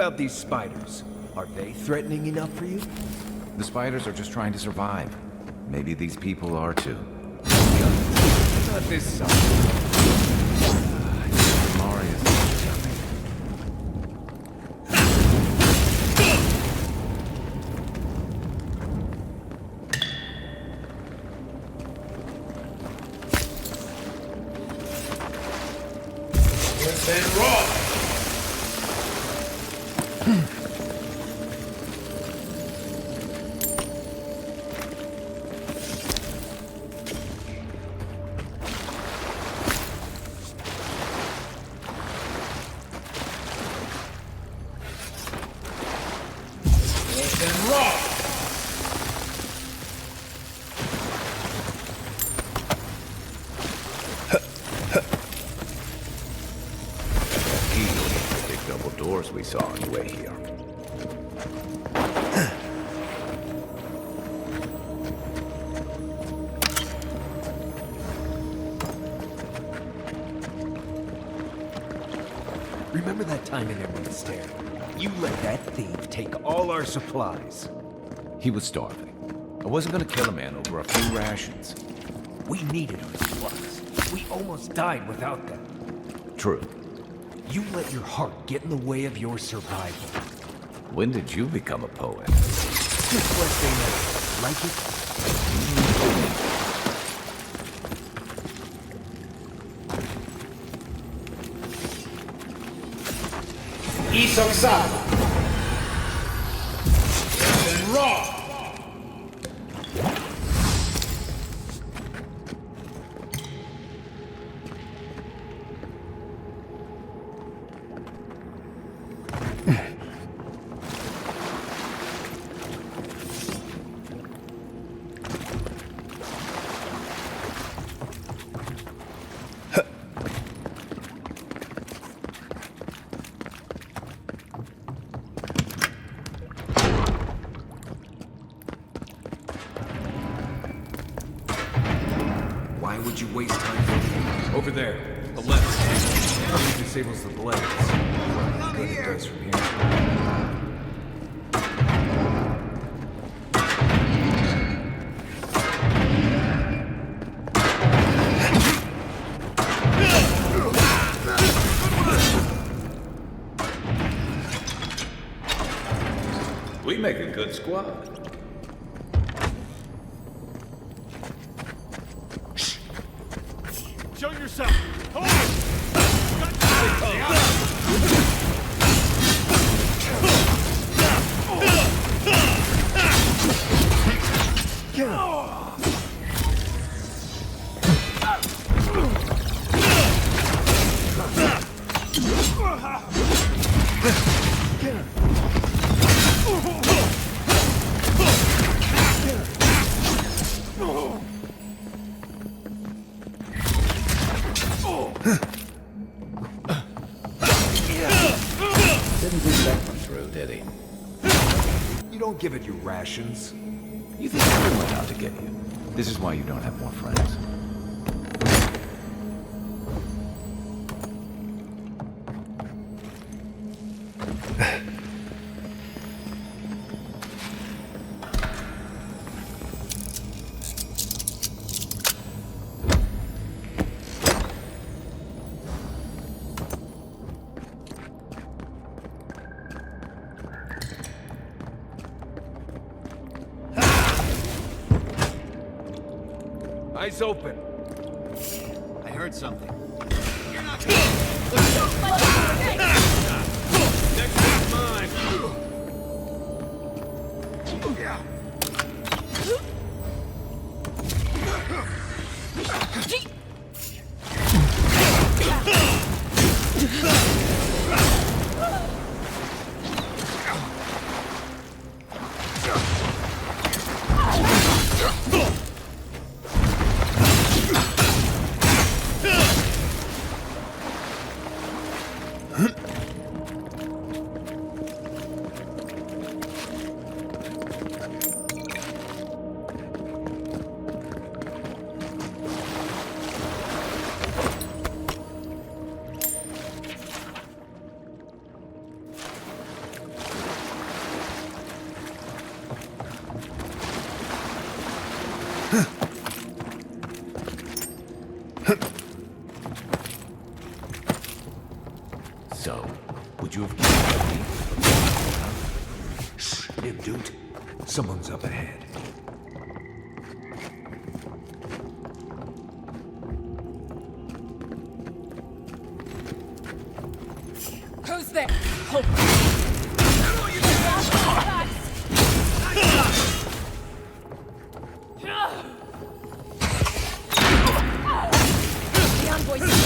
Speaker 20: about these spiders? Are they threatening enough for you?
Speaker 1: The spiders are just trying to survive. Maybe these people are too.
Speaker 20: Not this side.
Speaker 1: Marius. We saw on the way here.
Speaker 20: Remember that time in Emerald Stair? You let that thief take all our supplies.
Speaker 1: He was starving. I wasn't gonna kill a man over a few rations.
Speaker 20: We needed our supplies. We almost died without them.
Speaker 1: True.
Speaker 20: You let your heart get in the way of your survival.
Speaker 1: When did you become a poet?
Speaker 20: Just what they know. Like it?
Speaker 11: Isoxal. And raw.
Speaker 20: Why would you waste time? Over there, the left. Only disables the blades. What good it does from here.
Speaker 1: We make a good squad.
Speaker 5: Show yourself! Hold it!
Speaker 1: Didn't think that one through, did he?
Speaker 20: You don't give it your rations.
Speaker 1: You think I went out to get you? This is why you don't have more friends.
Speaker 20: Eyes open.
Speaker 5: I heard something.
Speaker 20: Next one's mine.
Speaker 1: So, would you have killed the thief?
Speaker 2: Shh, him, dude. Someone's up ahead.
Speaker 15: Who's there? Hold the envoy's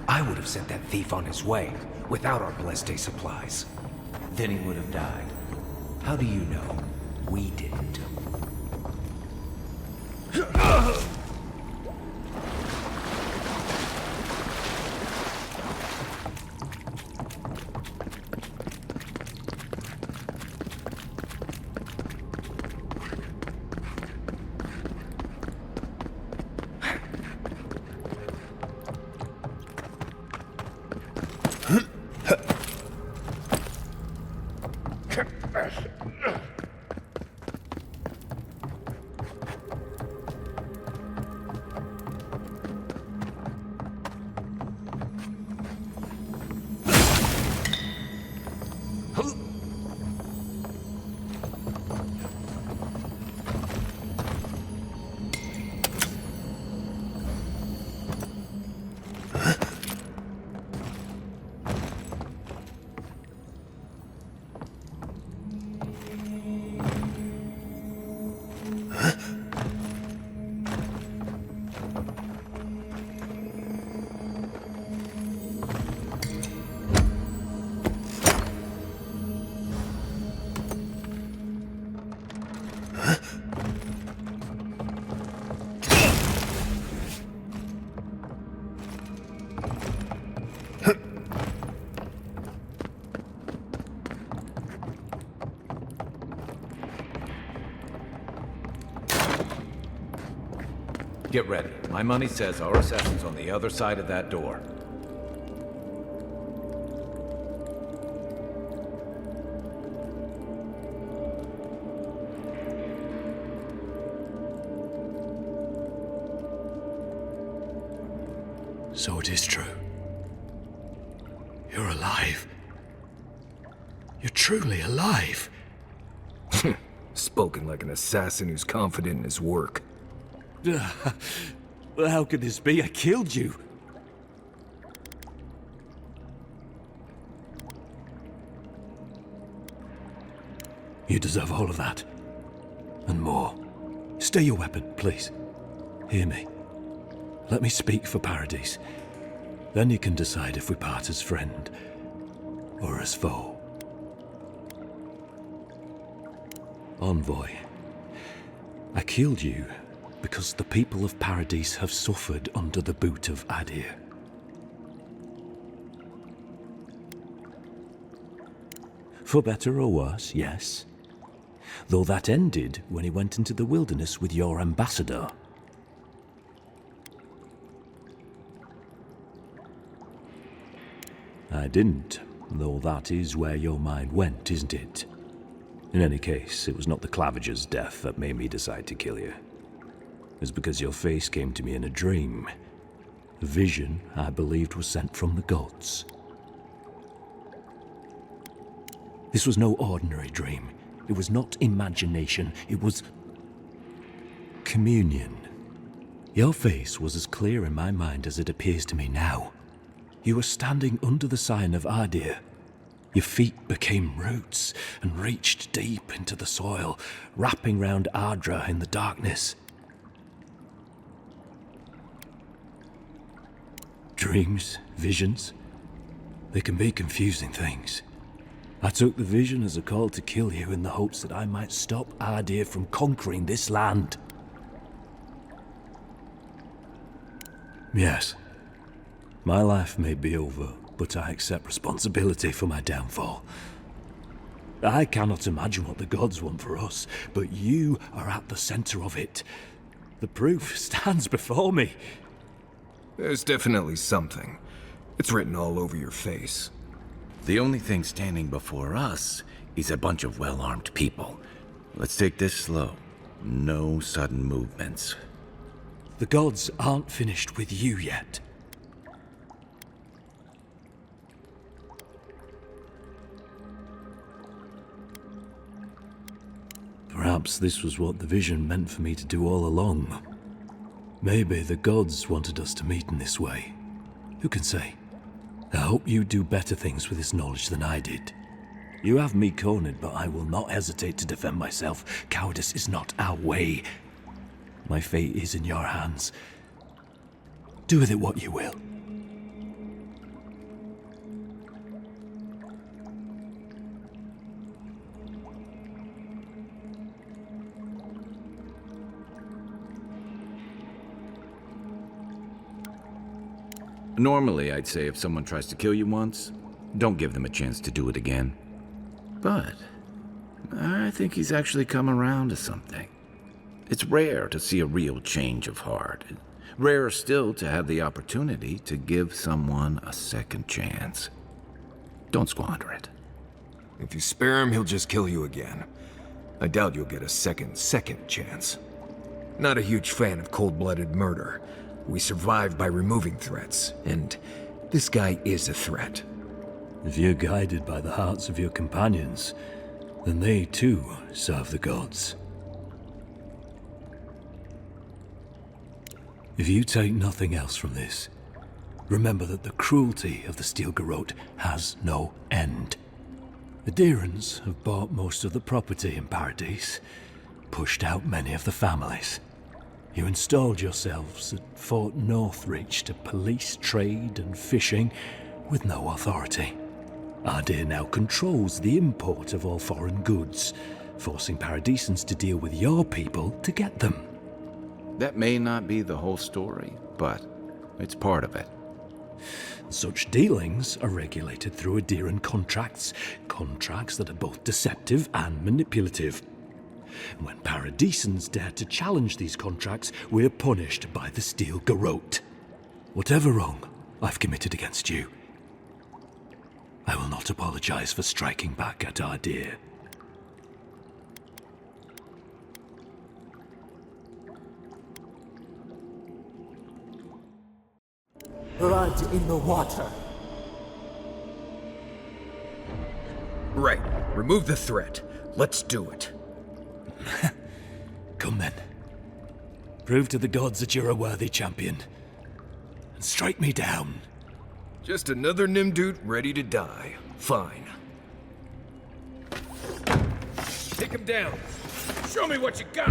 Speaker 2: I would have sent that thief on his way without our Bleste supplies. Then he would have died. How do you know? We didn't.
Speaker 1: Get ready. My money says our assassin's on the other side of that door.
Speaker 21: So it is true. You're alive. You're truly alive.
Speaker 2: Spoken like an assassin who's confident in his work.
Speaker 21: Well, how could this be? I killed you. You deserve all of that. And more. Stay your weapon, please. Hear me. Let me speak for Paradise. Then you can decide if we part as friend or as foe. Envoy, I killed you because the people of Paradise have suffered under the boot of Adir. For better or worse, yes. Though that ended when he went into the wilderness with your ambassador. I didn't, though that is where your mind went, isn't it? In any case, it was not the Clavager's death that made me decide to kill you. It was because your face came to me in a dream. A vision I believed was sent from the gods. This was no ordinary dream. It was not imagination. It was communion. Your face was as clear in my mind as it appears to me now. You were standing under the sign of Adir. Your feet became roots and reached deep into the soil, wrapping round Ardra in the darkness. Dreams, visions, they can be confusing things. I took the vision as a call to kill you in the hopes that I might stop Adir from conquering this land. Yes. My life may be over, but I accept responsibility for my downfall. I cannot imagine what the gods want for us, but you are at the center of it. The proof stands before me.
Speaker 20: There's definitely something. It's written all over your face.
Speaker 1: The only thing standing before us is a bunch of well-armed people. Let's take this slow. No sudden movements.
Speaker 21: The gods aren't finished with you yet. Perhaps this was what the vision meant for me to do all along. Maybe the gods wanted us to meet in this way. Who can say? I hope you do better things with this knowledge than I did. You have me cornered, but I will not hesitate to defend myself. Cowardice is not our way. My fate is in your hands. Do with it what you will.
Speaker 1: Normally, I'd say if someone tries to kill you once, don't give them a chance to do it again. But I think he's actually come around to something. It's rare to see a real change of heart. Rarer still to have the opportunity to give someone a second chance. Don't squander it.
Speaker 20: If you spare him, he'll just kill you again. I doubt you'll get a second chance. Not a huge fan of cold-blooded murder. We survive by removing threats, and this guy is a threat.
Speaker 21: If you're guided by the hearts of your companions, then they too serve the gods. If you take nothing else from this, remember that the cruelty of the Steel Garrote has no end. The Deerans have bought most of the property in Paradise, pushed out many of the families. You installed yourselves at Fort Northreach to police trade and fishing with no authority. Ardir now controls the import of all foreign goods, forcing Paradisans to deal with your people to get them.
Speaker 1: That may not be the whole story, but it's part of it.
Speaker 21: Such dealings are regulated through Adiran contracts that are both deceptive and manipulative. When Paradisans dare to challenge these contracts, we're punished by the Steel Garrote. Whatever wrong I've committed against you, I will not apologize for striking back at Ardir.
Speaker 11: Blood in the water.
Speaker 20: Right. Remove the threat. Let's do it.
Speaker 21: Come then. Prove to the gods that you're a worthy champion. And strike me down.
Speaker 20: Just another Nimdut ready to die. Fine. Take him down. Show me what you got.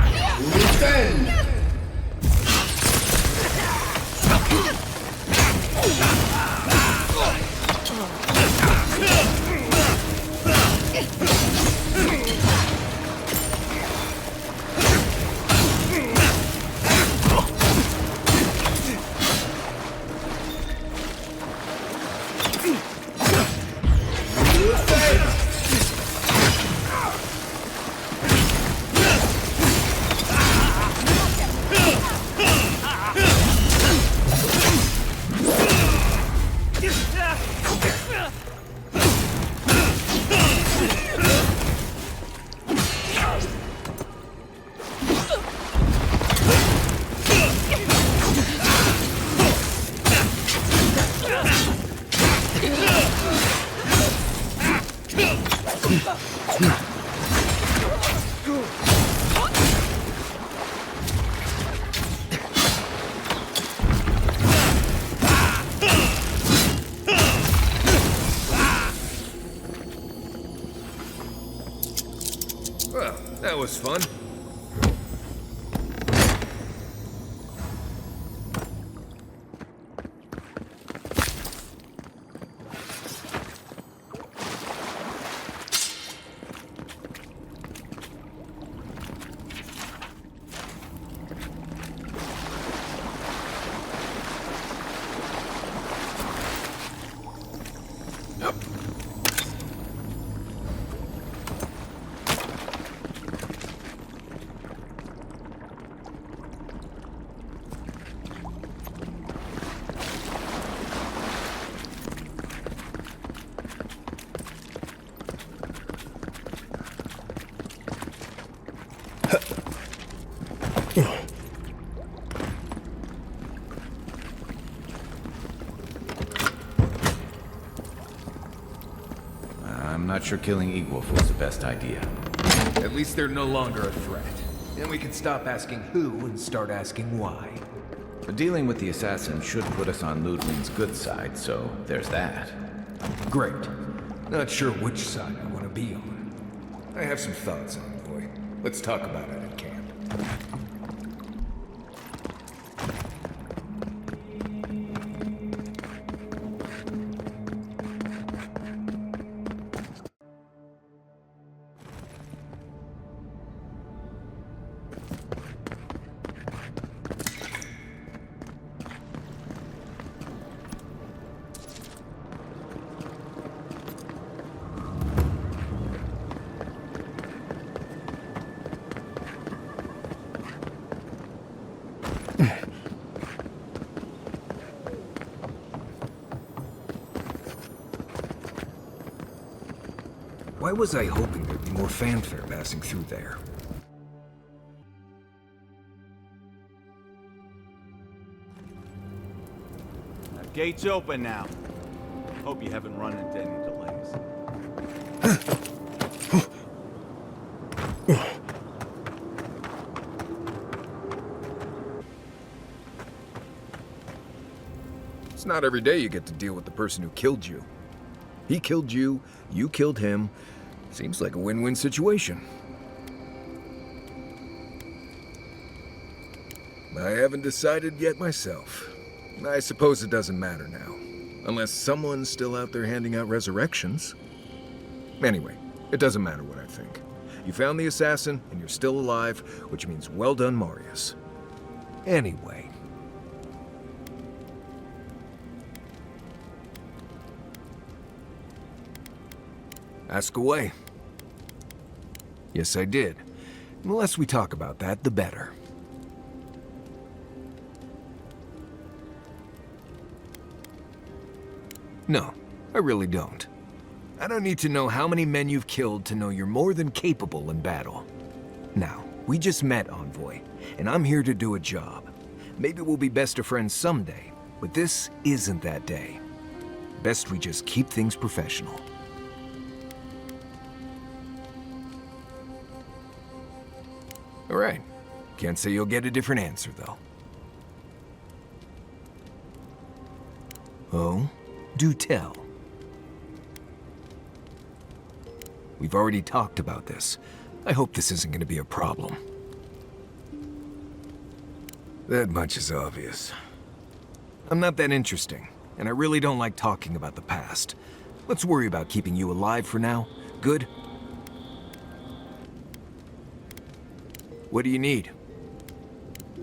Speaker 20: Well, that was fun.
Speaker 1: not sure killing Igwolf was the best idea.
Speaker 20: At least they're no longer a threat. And we can stop asking who and start asking why.
Speaker 1: But dealing with the assassin should put us on Ludwig's good side, so there's that.
Speaker 20: Great. Not sure which side I want to be on. I have some thoughts, Envoy. Let's talk about it at camp. Why was I hoping there'd be more fanfare passing through there?
Speaker 5: That gate's open now. Hope you haven't run into any delays.
Speaker 20: It's not every day you get to deal with the person who killed you. He killed you, you killed him. Seems like a win-win situation. I haven't decided yet myself. I suppose it doesn't matter now. Unless someone's still out there handing out resurrections. Anyway, it doesn't matter what I think. You found the assassin, and you're still alive, which means well done, Marius. Anyway. Ask away. Yes, I did. The less we talk about that, the better. No, I really don't. I don't need to know how many men you've killed to know you're more than capable in battle. Now, we just met, Envoy, and I'm here to do a job. Maybe we'll be best of friends someday, but this isn't that day. Best we just keep things professional. All right. Can't say you'll get a different answer, though. Oh? Do tell. We've already talked about this. I hope this isn't going to be a problem. That much is obvious. I'm not that interesting, and I really don't like talking about the past. Let's worry about keeping you alive for now. Good? What do you need?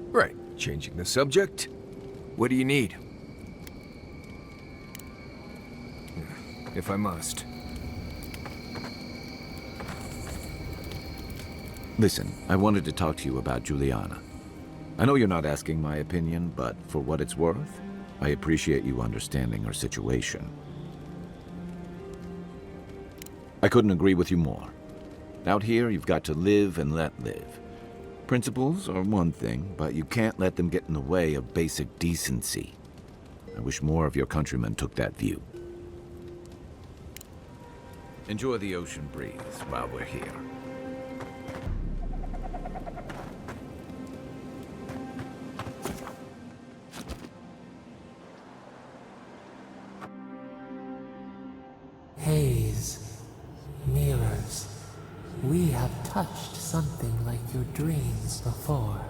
Speaker 20: Right, changing the subject. What do you need? If I must.
Speaker 1: Listen, I wanted to talk to you about Juliana. I know you're not asking my opinion, but for what it's worth, I appreciate you understanding her situation. I couldn't agree with you more. Out here, you've got to live and let live. Principles are one thing, but you can't let them get in the way of basic decency. I wish more of your countrymen took that view. Enjoy the ocean breeze while we're here.
Speaker 3: Haze, mirrors, we have touched something like your dreams before.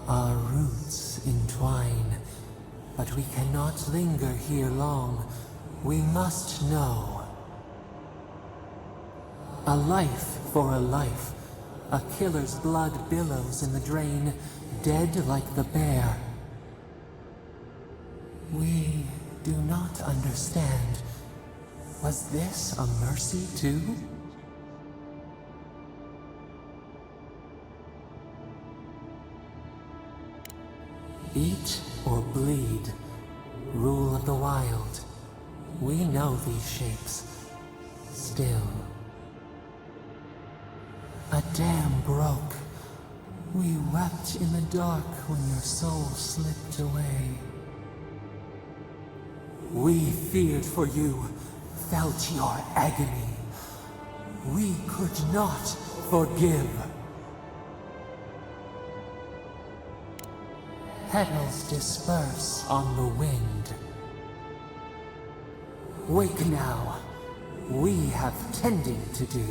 Speaker 3: Our roots entwine, but we cannot linger here long. We must know. A life for a life. A killer's blood billows in the drain, dead like the bear. We do not understand. Was this a mercy too? Eat or bleed. Rule of the wild. We know these shapes. Still. A dam broke. We wept in the dark when your soul slipped away. We feared for you, felt your agony. We could not forgive. Petals disperse on the wind. Wake now. We have tending to do.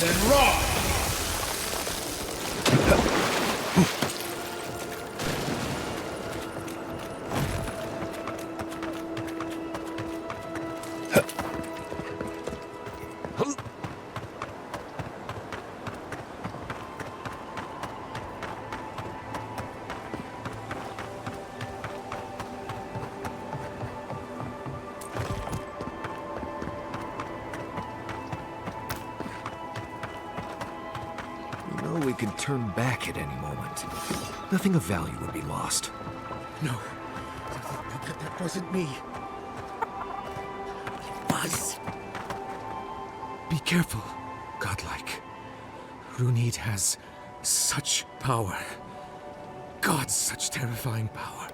Speaker 5: And raw!
Speaker 20: We could turn back at any moment. Nothing of value would be lost.
Speaker 11: No, that wasn't me. It was.
Speaker 7: Be careful, godlike. Runid has such power. God, such terrifying power.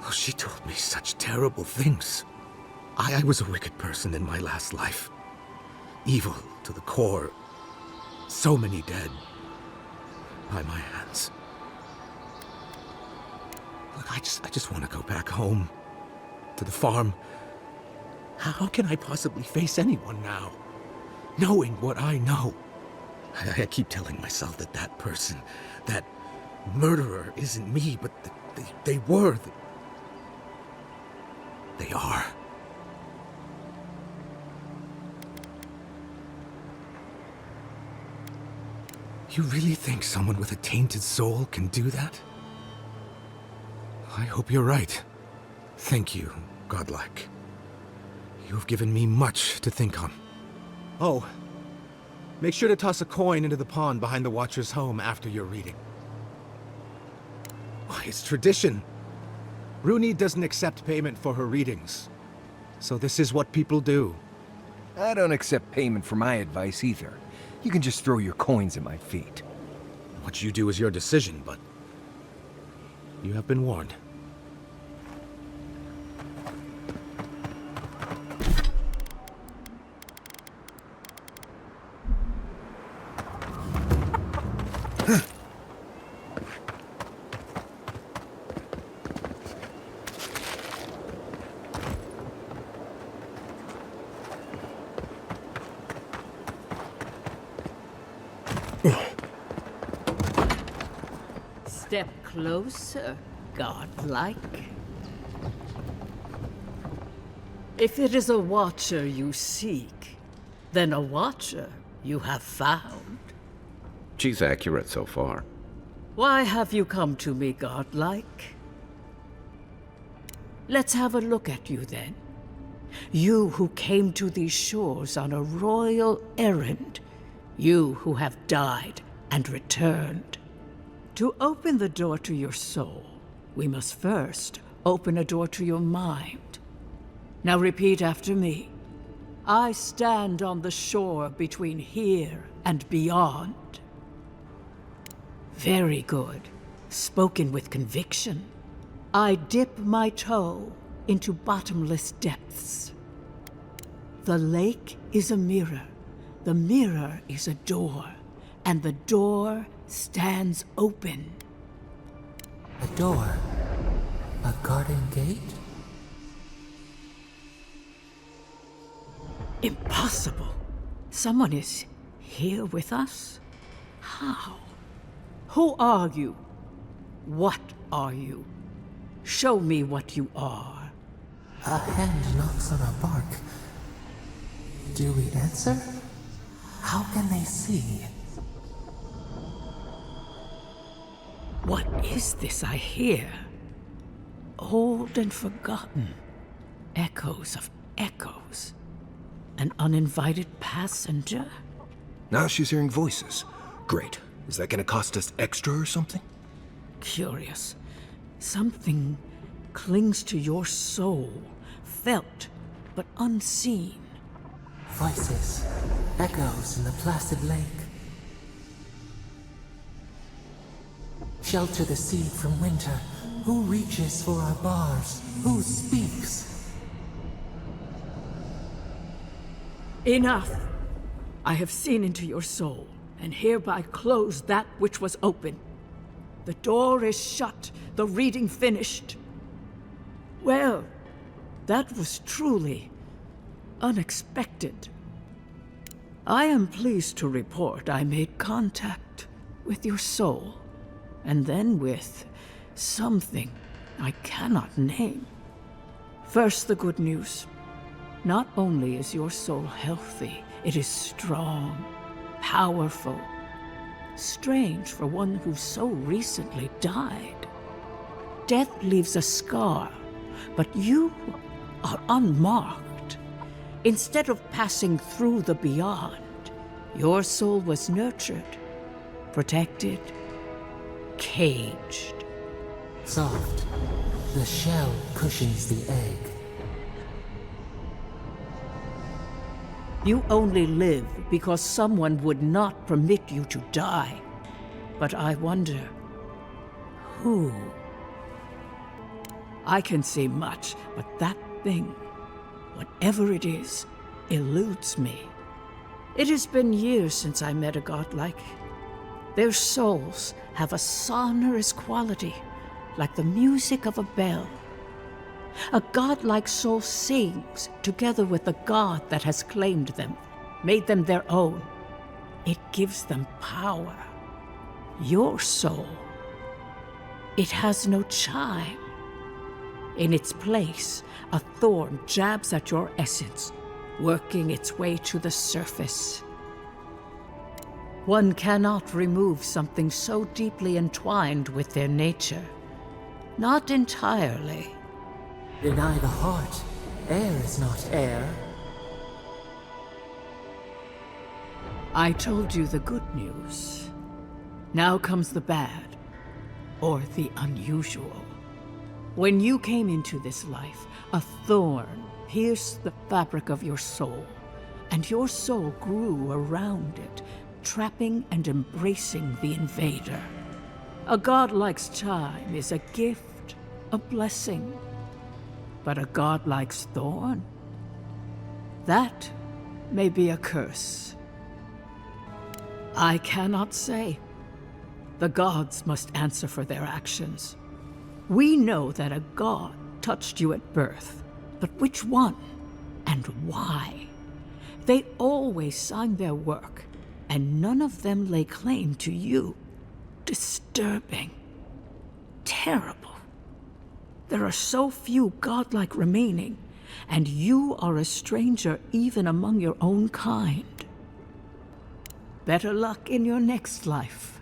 Speaker 7: Oh, she told me such terrible things. I was a wicked person in my last life. Evil to the core. So many dead by my hands. Look, I just want to go back home to the farm. How can I possibly face anyone now, knowing what I know? I keep telling myself that that person, that murderer, isn't me, but they were. They are. You really think someone with a tainted soul can do that? I hope you're right. Thank you, godlike. You have given me much to think on. Oh, make sure to toss a coin into the pond behind the Watcher's home after your reading. Why, it's tradition. Runid doesn't accept payment for her readings. So this is what people do.
Speaker 20: I don't accept payment for my advice either. You can just throw your coins at my feet.
Speaker 7: What you do is your decision, but you have been warned.
Speaker 13: Step closer, godlike. If it is a watcher you seek, then a watcher you have found.
Speaker 1: She's accurate so far.
Speaker 13: Why have you come to me, godlike? Let's have a look at you then. You who came to these shores on a royal errand. You who have died and returned. To open the door to your soul, we must first open a door to your mind. Now repeat after me. I stand on the shore between here and beyond. Very good. Spoken with conviction. I dip my toe into bottomless depths. The lake is a mirror. The mirror is a door. And the door stands open.
Speaker 3: A door? A garden gate?
Speaker 13: Impossible. Someone is here with us? How? Who are you? What are you? Show me what you are.
Speaker 3: A hand knocks on our bark. Do we answer? How can they see?
Speaker 13: What is this I hear? Old and forgotten. Echoes of echoes. An uninvited passenger?
Speaker 20: Now she's hearing voices. Great. Is that gonna cost us extra or something?
Speaker 13: Curious. Something clings to your soul, felt but unseen.
Speaker 3: Voices, echoes in the placid lake. Shelter the seed from winter. Who reaches for our bars? Who speaks?
Speaker 13: Enough! I have seen into your soul, and hereby close that which was open. The door is shut, the reading finished. Well, that was truly unexpected. I am pleased to report I made contact with your soul, and then with something I cannot name. First, the good news. Not only is your soul healthy, it is strong, powerful. Strange for one who so recently died. Death leaves a scar, but you are unmarked. Instead of passing through the beyond, your soul was nurtured, protected, caged.
Speaker 3: Soft. The shell cushions the egg.
Speaker 13: You only live because someone would not permit you to die. But I wonder, who? I can say much, but that thing, whatever it is, eludes me. It has been years since I met a godlike. Their souls have a sonorous quality, like the music of a bell. A godlike soul sings together with the god that has claimed them, made them their own. It gives them power. Your soul, it has no chime. In its place, a thorn jabs at your essence, working its way to the surface. One cannot remove something so deeply entwined with their nature. Not entirely.
Speaker 3: Deny the heart. Air is not air.
Speaker 13: I told you the good news. Now comes the bad, or the unusual. When you came into this life, a thorn pierced the fabric of your soul, and your soul grew around it, trapping and embracing the invader. A godlike's chime is a gift, a blessing. But a godlike's thorn? That may be a curse. I cannot say. The gods must answer for their actions. We know that a god touched you at birth, but which one and why? They always signed their work, and none of them lay claim to you. Disturbing. Terrible. There are so few godlike remaining, and you are a stranger even among your own kind. Better luck in your next life.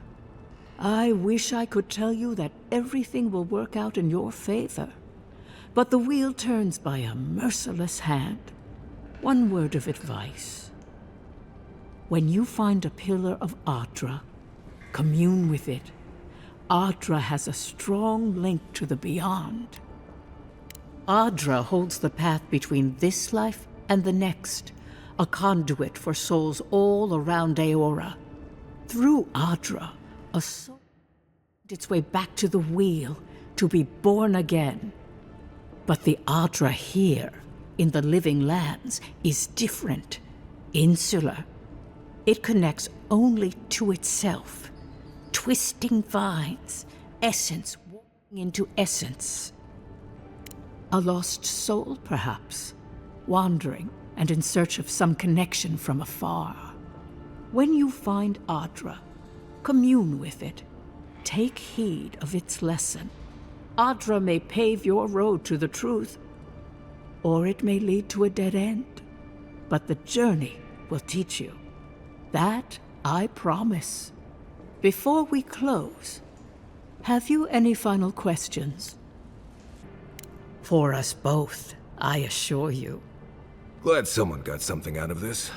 Speaker 13: I wish I could tell you that everything will work out in your favor, but the wheel turns by a merciless hand. One word of advice. When you find a pillar of Adra, commune with it. Adra has a strong link to the beyond. Adra holds the path between this life and the next, a conduit for souls all around Aora. Through Adra, a soul finds its way back to the wheel to be born again. But the Adra here, in the living lands, is different, insular. It connects only to itself. Twisting vines, essence walking into essence. A lost soul, perhaps, wandering and in search of some connection from afar. When you find Adra, commune with it. Take heed of its lesson.
Speaker 9: Adra may pave your road to the truth, or it may lead to a dead end. But the journey will teach you. That I promise. Before we close, have you any final questions? For us both, I assure you.
Speaker 20: Glad someone got something out of this.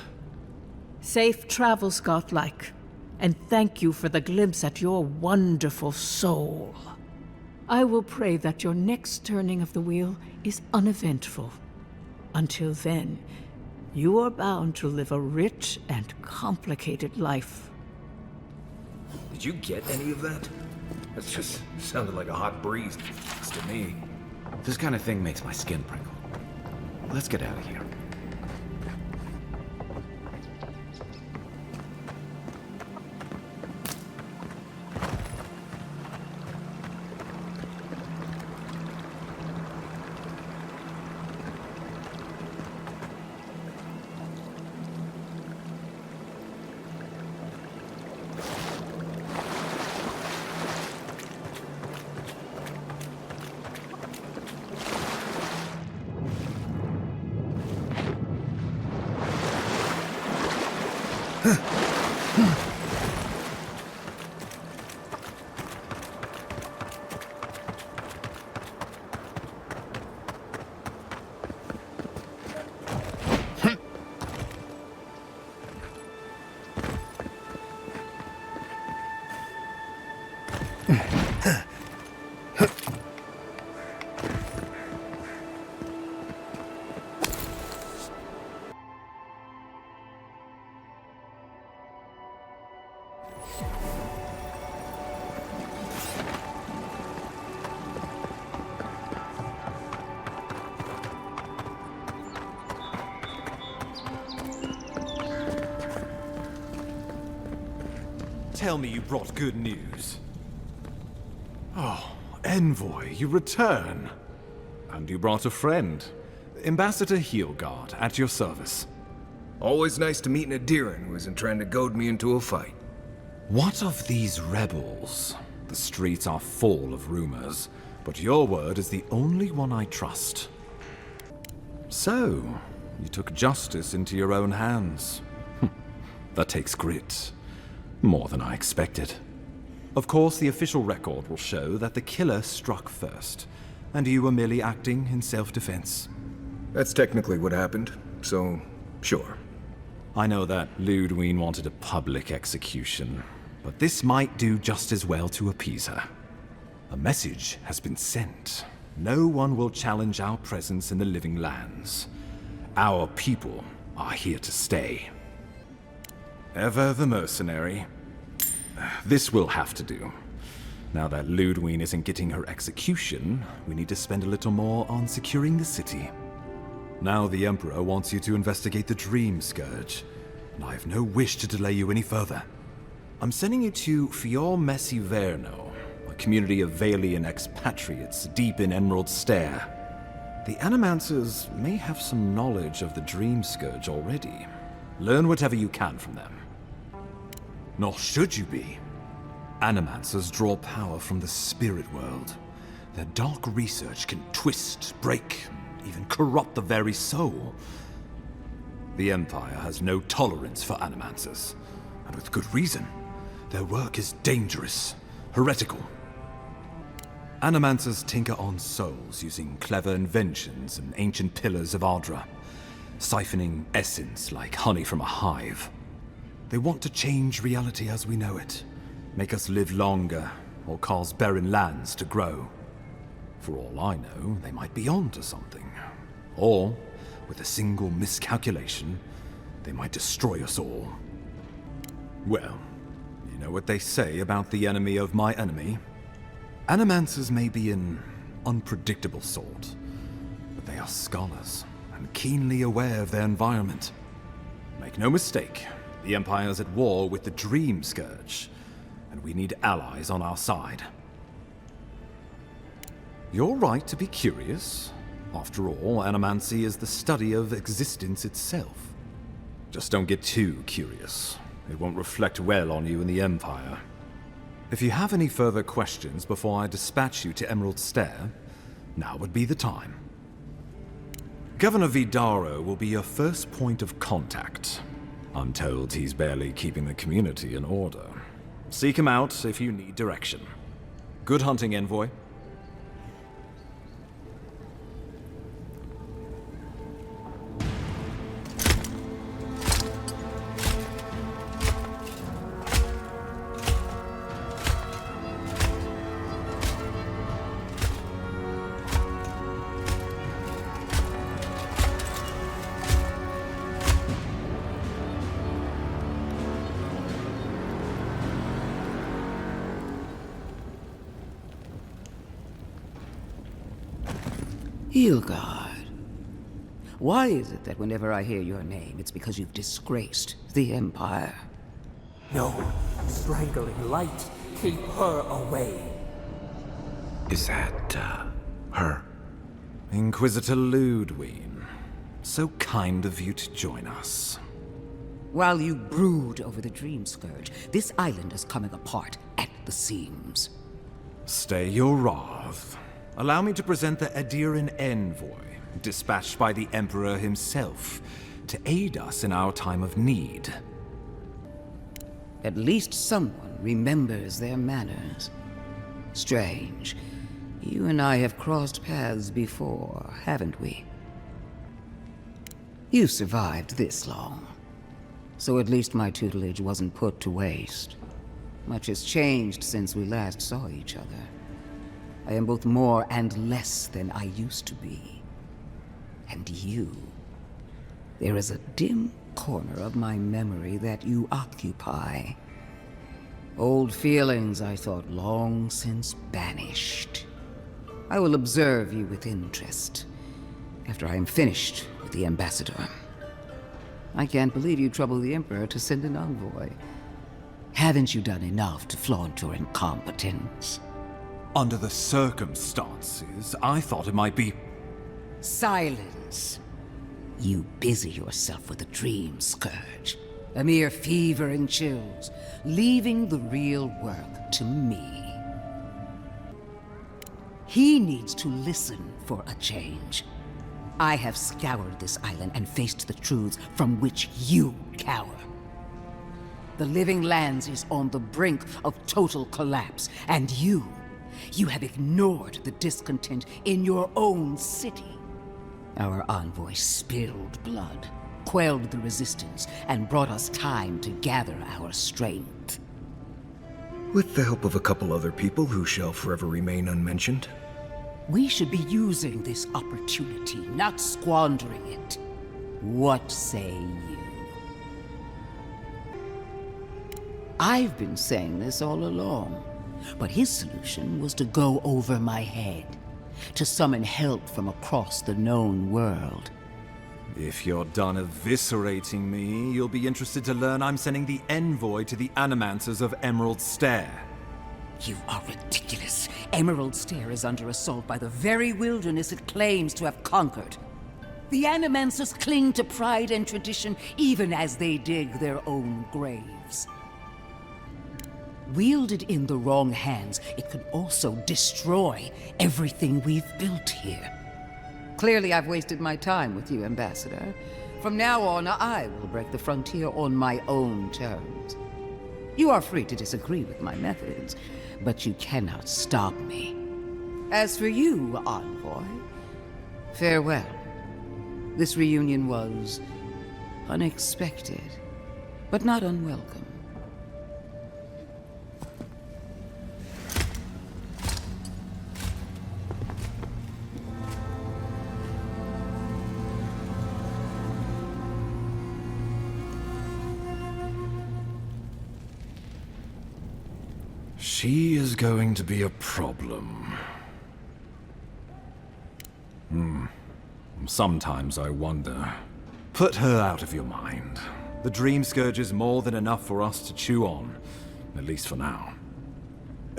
Speaker 9: Safe travels, Godlike, and thank you for the glimpse at your wonderful soul. I will pray that your next turning of the wheel is uneventful. Until then, you are bound to live a rich and complicated life.
Speaker 20: Did you get any of that? That just sounded like a hot breeze to me.
Speaker 1: This kind of thing makes my skin prickle. Let's get out of here.
Speaker 4: Tell me you brought good news. Oh, Envoy, you return. And you brought a friend. Ambassador Heelguard, at your service.
Speaker 20: Always nice to meet an Adiran who isn't trying to goad me into a fight.
Speaker 22: What of these rebels? The streets are full of rumors, but your word is the only one I trust. So, you took justice into your own hands. That takes grit. More than I expected. Of course, the official record will show that the killer struck first, and you were merely acting in self-defense.
Speaker 20: That's technically what happened, so sure.
Speaker 22: I know that Ludwine wanted a public execution, but this might do just as well to appease her. A message has been sent. No one will challenge our presence in the living lands. Our people are here to stay. Ever the mercenary. This will have to do. Now that Ludwine isn't getting her execution, we need to spend a little more on securing the city. Now the Emperor wants you to investigate the Dream Scourge, and I have no wish to delay you any further. I'm sending you to Fior Messi Verno, a community of Valian expatriates deep in Emerald Stair. The Animancers may have some knowledge of the Dream Scourge already. Learn whatever you can from them. Nor should you be. Animancers draw power from the spirit world. Their dark research can twist, break, even corrupt the very soul. The Empire has no tolerance for Animancers, and with good reason. Their work is dangerous, heretical. Animancers tinker on souls using clever inventions and ancient pillars of Adra, siphoning essence like honey from a hive. They want to change reality as we know it, make us live longer, or cause barren lands to grow. For all I know, they might be onto something. Or, with a single miscalculation, they might destroy us all. Well, you know what they say about the enemy of my enemy? Animancers may be an unpredictable sort, but they are scholars, and keenly aware of their environment. Make no mistake, the Empire's at war with the Dream Scourge, and we need allies on our side. You're right to be curious. After all, animancy is the study of existence itself. Just don't get too curious. It won't reflect well on you in the Empire. If you have any further questions before I dispatch you to Emerald Stair, now would be the time. Governor Vidaro will be your first point of contact. I'm told he's barely keeping the community in order. Seek him out if you need direction. Good hunting, Envoy.
Speaker 8: Hilgard. Why is it that whenever I hear your name, it's because you've disgraced the Empire?
Speaker 3: No. Strangling light. Keep her away.
Speaker 1: Is that, her?
Speaker 22: Inquisitor Ludwig. So kind of you to join us.
Speaker 8: While you brood over the Dream Scourge, this island is coming apart at the seams.
Speaker 22: Stay your wrath. Allow me to present the Adiran Envoy, dispatched by the Emperor himself, to aid us in our time of need.
Speaker 8: At least someone remembers their manners. Strange. You and I have crossed paths before, haven't we? You survived this long. So at least my tutelage wasn't put to waste. Much has changed since we last saw each other. I am both more and less than I used to be. And you. There is a dim corner of my memory that you occupy. Old feelings I thought long since banished. I will observe you with interest after I am finished with the ambassador. I can't believe you troubled the Emperor to send an envoy. Haven't you done enough to flaunt your incompetence?
Speaker 22: Under the circumstances, I thought it might be...
Speaker 8: Silence. You busy yourself with a dream scourge. A mere fever and chills, leaving the real work to me. He needs to listen for a change. I have scoured this island and faced the truths from which you cower. The Living Lands is on the brink of total collapse, and you have ignored the discontent in your own city. Our envoy spilled blood, quelled the resistance, and brought us time to gather our strength.
Speaker 20: With the help of a couple other people who shall forever remain unmentioned.
Speaker 8: We should be using this opportunity, not squandering it. What say you? I've been saying this all along, but his solution was to go over my head, to summon help from across the known world.
Speaker 22: If you're done eviscerating me, you'll be interested to learn I'm sending the envoy to the Animancers of Emerald Stair.
Speaker 8: You are ridiculous. Emerald Stair is under assault by the very wilderness it claims to have conquered. The Animancers cling to pride and tradition even as they dig their own graves. Wielded in the wrong hands, it could also destroy everything we've built here. Clearly, I've wasted my time with you, Ambassador. From now on, I will break the frontier on my own terms. You are free to disagree with my methods, but you cannot stop me. As for you, Envoy, farewell. This reunion was unexpected, but not unwelcome.
Speaker 22: She is going to be a problem. Sometimes I wonder. Put her out of your mind. The Dream Scourge is more than enough for us to chew on, at least for now.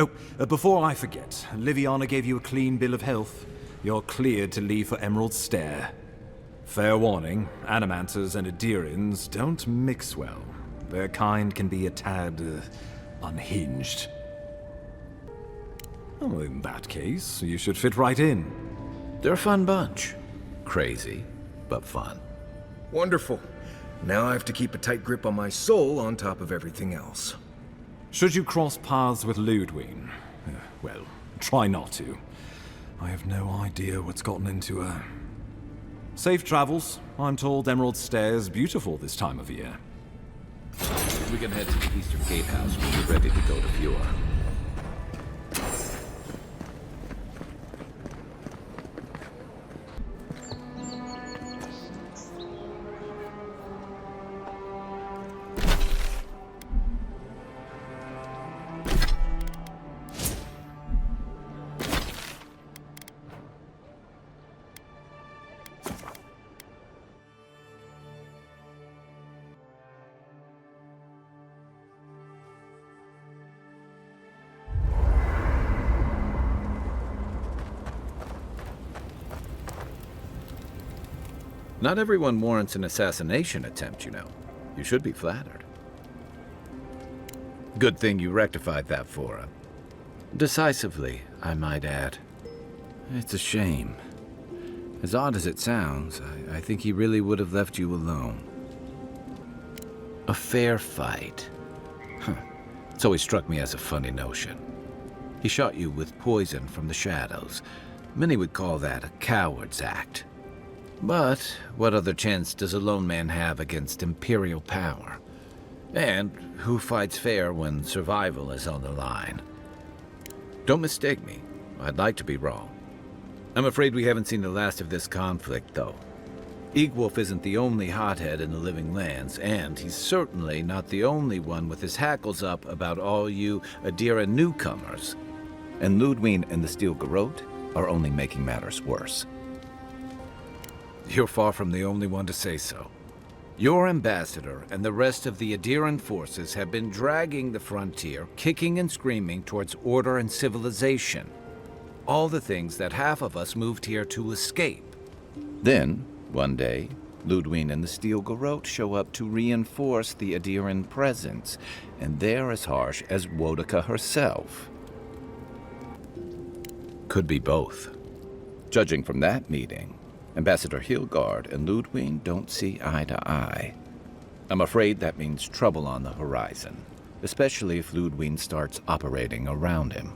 Speaker 22: Oh, before I forget, Liviana gave you a clean bill of health. You're cleared to leave for Emerald Stair. Fair warning, Animancers and Adirans don't mix well. Their kind can be a tad, unhinged. Well, in that case, you should fit right in.
Speaker 1: They're a fun bunch. Crazy, but fun.
Speaker 20: Wonderful. Now I have to keep a tight grip on my soul on top of everything else.
Speaker 22: Should you cross paths with Ludwig, well, try not to. I have no idea what's gotten into her. Safe travels. I'm told Emerald Stair's beautiful this time of year.
Speaker 1: We can head to the Eastern Gatehouse when we're ready to go to Fjord. Not everyone warrants an assassination attempt, you know. You should be flattered. Good thing you rectified that for him. Decisively, I might add. It's a shame. As odd as it sounds, I think he really would have left you alone. A fair fight. Huh. It's always struck me as a funny notion. He shot you with poison from the shadows. Many would call that a coward's act. But what other chance does a lone man have against imperial power? And who fights fair when survival is on the line? Don't mistake me. I'd like to be wrong. I'm afraid we haven't seen the last of this conflict, though. Eagwolf isn't the only hothead in the Living Lands, and he's certainly not the only one with his hackles up about all you Adira newcomers. And Ludwig and the Steel Garrote are only making matters worse. You're far from the only one to say so. Your ambassador and the rest of the Adiran forces have been dragging the frontier, kicking and screaming towards order and civilization. All the things that half of us moved here to escape. Then, one day, Ludwig and the Steel Garrote show up to reinforce the Adiran presence, and they're as harsh as Wodaka herself. Could be both. Judging from that meeting, Ambassador Hilgard and Ludwig don't see eye to eye. I'm afraid that means trouble on the horizon, especially if Ludwig starts operating around him.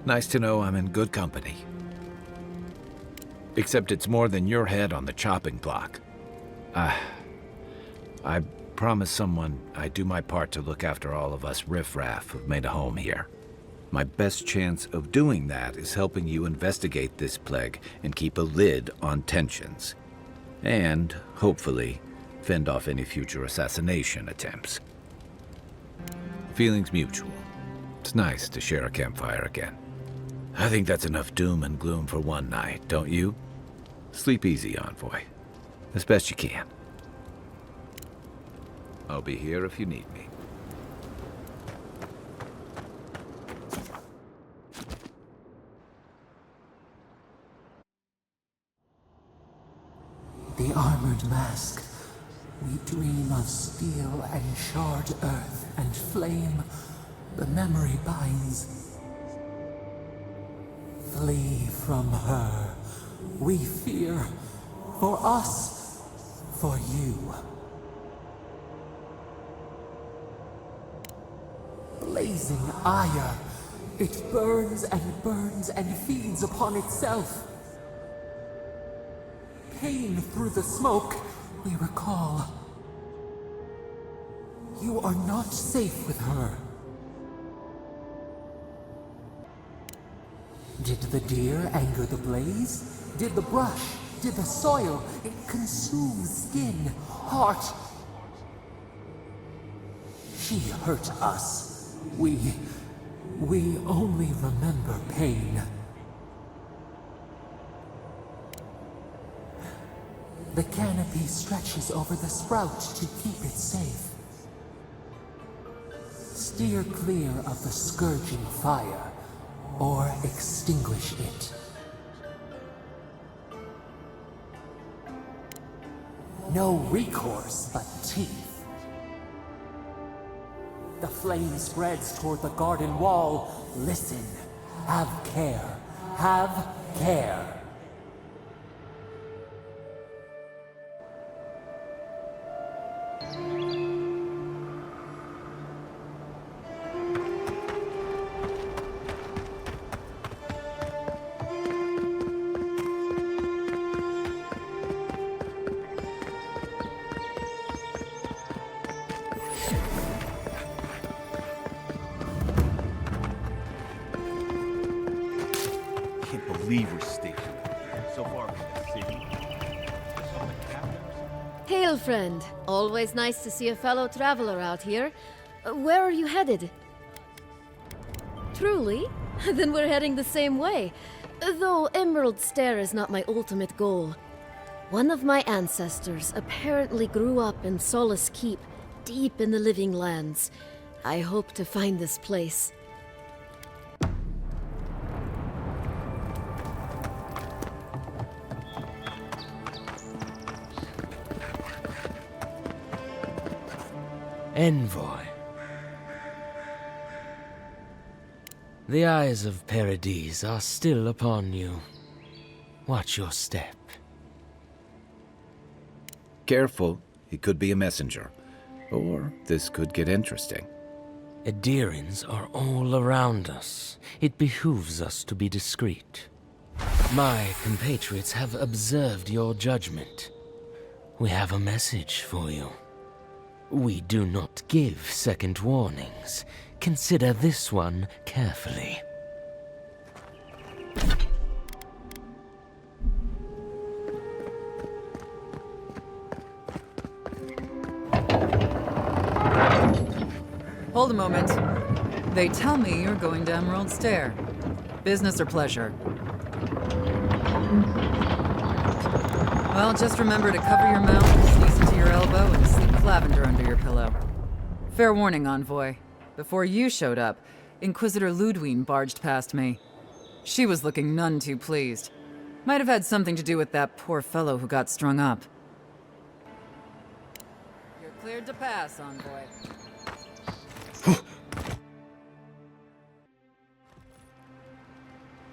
Speaker 1: Nice to know I'm in good company. Except it's more than your head on the chopping block. I promised someone I'd do my part to look after all of us riffraff who've made a home here. My best chance of doing that is helping you investigate this plague and keep a lid on tensions. And, hopefully, fend off any future assassination attempts. Feelings mutual. It's nice to share a campfire again. I think that's enough doom and gloom for one night, don't you? Sleep easy, Envoy. As best you can. I'll be here if you need me.
Speaker 3: The armored mask. We dream of steel and charred earth and flame. The memory binds. Flee from her. We fear. For us. For you. Blazing ire. It burns and feeds upon itself. Pain through the smoke, we recall. You are not safe with her. Did the deer anger the blaze? Did the brush? Did the soil? It consumes skin, heart. She hurt us. We only remember pain. The canopy stretches over the sprout to keep it safe. Steer clear of the scourging fire, or extinguish it. No recourse but teeth. The flame spreads toward the garden wall. Listen. Have care. Have care.
Speaker 5: Can't believe we're stationed so far from the city. Some of the captains.
Speaker 10: Hail, friend. Always nice to see a fellow traveler out here. Where are you headed? Truly? Then we're heading the same way. Though Emerald Stair is not my ultimate goal. One of my ancestors apparently grew up in Solace Keep, deep in the Living Lands. I hope to find this place.
Speaker 16: Envoy. The eyes of Paradise are still upon you. Watch your step.
Speaker 1: Careful, he could be a messenger. Or this could get interesting.
Speaker 16: Adherents are all around us. It behooves us to be discreet. My compatriots have observed your judgment. We have a message for you. We do not give second warnings. Consider this one carefully.
Speaker 23: Hold a moment. They tell me you're going to Emerald Stair. Business or pleasure? Well, just remember to cover your mouth, sneeze into your elbow, and slip lavender under your pillow. Fair warning, Envoy. Before you showed up, Inquisitor Ludwine barged past me. She was looking none too pleased. Might have had something to do with that poor fellow who got strung up. You're cleared to pass, Envoy.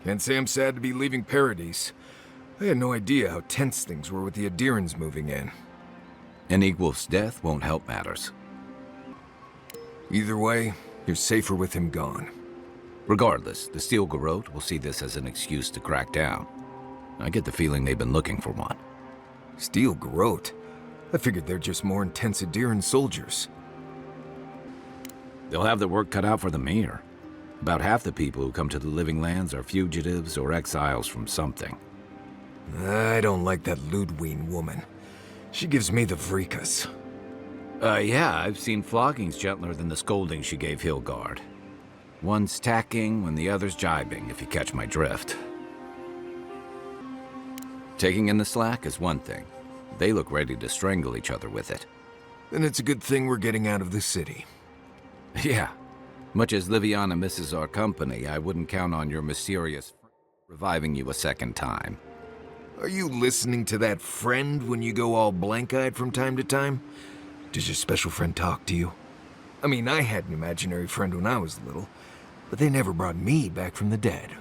Speaker 20: Can't say I'm sad to be leaving Paradise. I had no idea how tense things were with the Adherents moving in.
Speaker 1: An equal's death won't help matters.
Speaker 20: Either way, you're safer with him gone.
Speaker 1: Regardless, the Steel Garrote will see this as an excuse to crack down. I get the feeling they've been looking for one.
Speaker 20: Steel Garrote? I figured they're just more intense Adherent soldiers.
Speaker 1: They'll have their work cut out for them here. About half the people who come to the Living Lands are fugitives or exiles from something.
Speaker 20: I don't like that Ludwine woman. She gives me the vreekas.
Speaker 1: Yeah, I've seen floggings gentler than the scolding she gave Hilgard. One's tacking when the other's jibing, if you catch my drift. Taking in the slack is one thing. They look ready to strangle each other with it.
Speaker 20: Then it's a good thing we're getting out of the city.
Speaker 1: Yeah. Much as Liviana misses our company, I wouldn't count on your mysterious reviving you a second time.
Speaker 20: Are you listening to that friend when you go all blank-eyed from time to time? Does your special friend talk to you? I mean, I had an imaginary friend when I was little, but they never brought me back from the dead.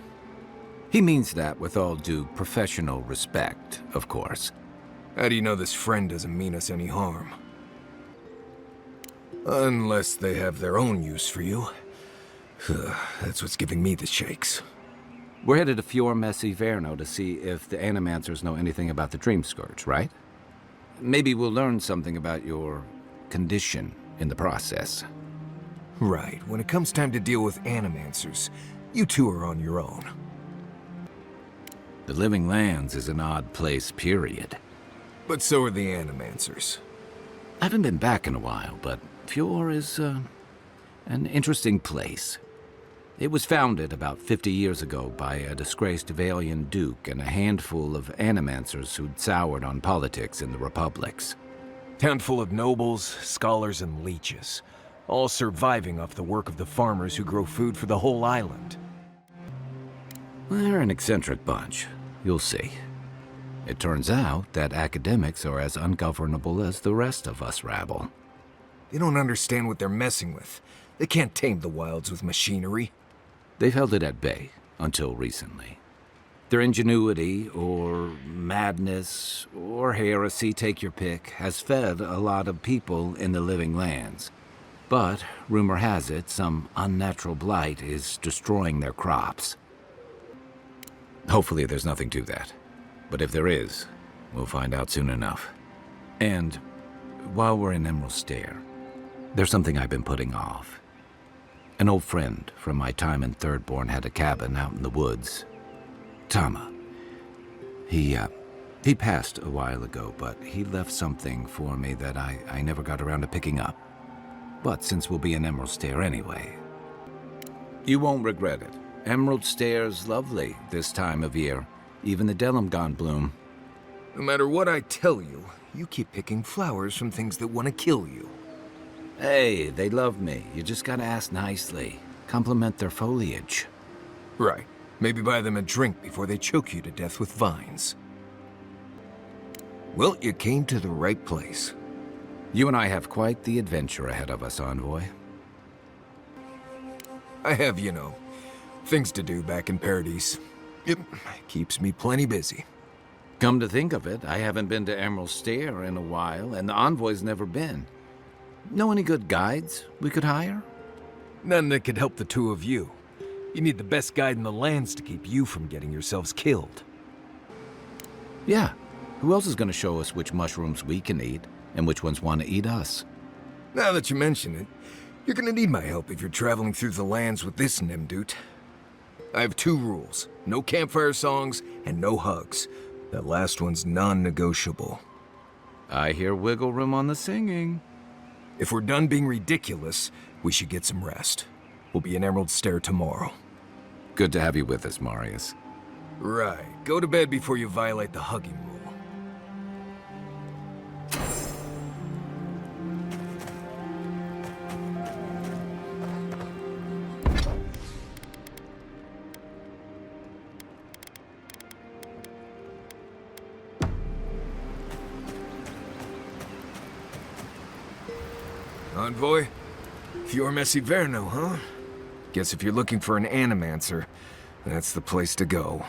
Speaker 1: He means that with all due professional respect, of course.
Speaker 20: How do you know this friend doesn't mean us any harm? Unless they have their own use for you. That's what's giving me the shakes.
Speaker 1: We're headed to Fior Messi Verno to see if the Animancers know anything about the Dream Scourge, right? Maybe we'll learn something about your condition in the process.
Speaker 20: Right. When it comes time to deal with Animancers, you two are on your own.
Speaker 1: The Living Lands is an odd place, period.
Speaker 20: But so are the Animancers.
Speaker 1: I haven't been back in a while, but Fior is, an interesting place. It was founded about 50 years ago by a disgraced Valian duke and a handful of Animancers who'd soured on politics in the Republics.
Speaker 20: Town full of nobles, scholars, and leeches, all surviving off the work of the farmers who grow food for the whole island.
Speaker 1: They're an eccentric bunch. You'll see. It turns out that academics are as ungovernable as the rest of us rabble.
Speaker 20: They don't understand what they're messing with. They can't tame the wilds with machinery.
Speaker 1: They've held it at bay until recently. Their ingenuity, or madness, or heresy, take your pick, has fed a lot of people in the living lands. But, rumor has it, some unnatural blight is destroying their crops. Hopefully there's nothing to that. But if there is, we'll find out soon enough. And, while we're in Emerald Stair, there's something I've been putting off. An old friend from my time in Thirdborn had a cabin out in the woods. Tama. He passed a while ago, but he left something for me that I never got around to picking up. But since we'll be in Emerald Stair anyway, you won't regret it. Emerald Stair's lovely this time of year. Even the Delimgon bloom.
Speaker 20: No matter what I tell you, you keep picking flowers from things that want to kill you.
Speaker 1: Hey, they love me. You just gotta ask nicely. Compliment their foliage.
Speaker 20: Right. Maybe buy them a drink before they choke you to death with vines. Well, you came to the right place.
Speaker 1: You and I have quite the adventure ahead of us, Envoy.
Speaker 20: I have, you know, things to do back in Paradise. It keeps me plenty busy.
Speaker 1: Come to think of it, I haven't been to Emerald Stair in a while, and the Envoy's never been. Know any good guides we could hire?
Speaker 20: None that could help the two of you. You need the best guide in the lands to keep you from getting yourselves killed.
Speaker 1: Yeah. Who else is going to show us which mushrooms we can eat, and which ones want to eat us?
Speaker 20: Now that you mention it, you're gonna need my help if you're traveling through the lands with this Nimdut. I have 2 rules. No campfire songs, and no hugs. That last one's non-negotiable.
Speaker 1: I hear wiggle room on the singing.
Speaker 20: If we're done being ridiculous, we should get some rest. We'll be in Emerald Stair tomorrow.
Speaker 1: Good to have you with us, Marius.
Speaker 20: Right. Go to bed before you violate the hugging rule. Envoy? Fior Messiverno, huh? Guess if you're looking for an animancer, that's the place to go.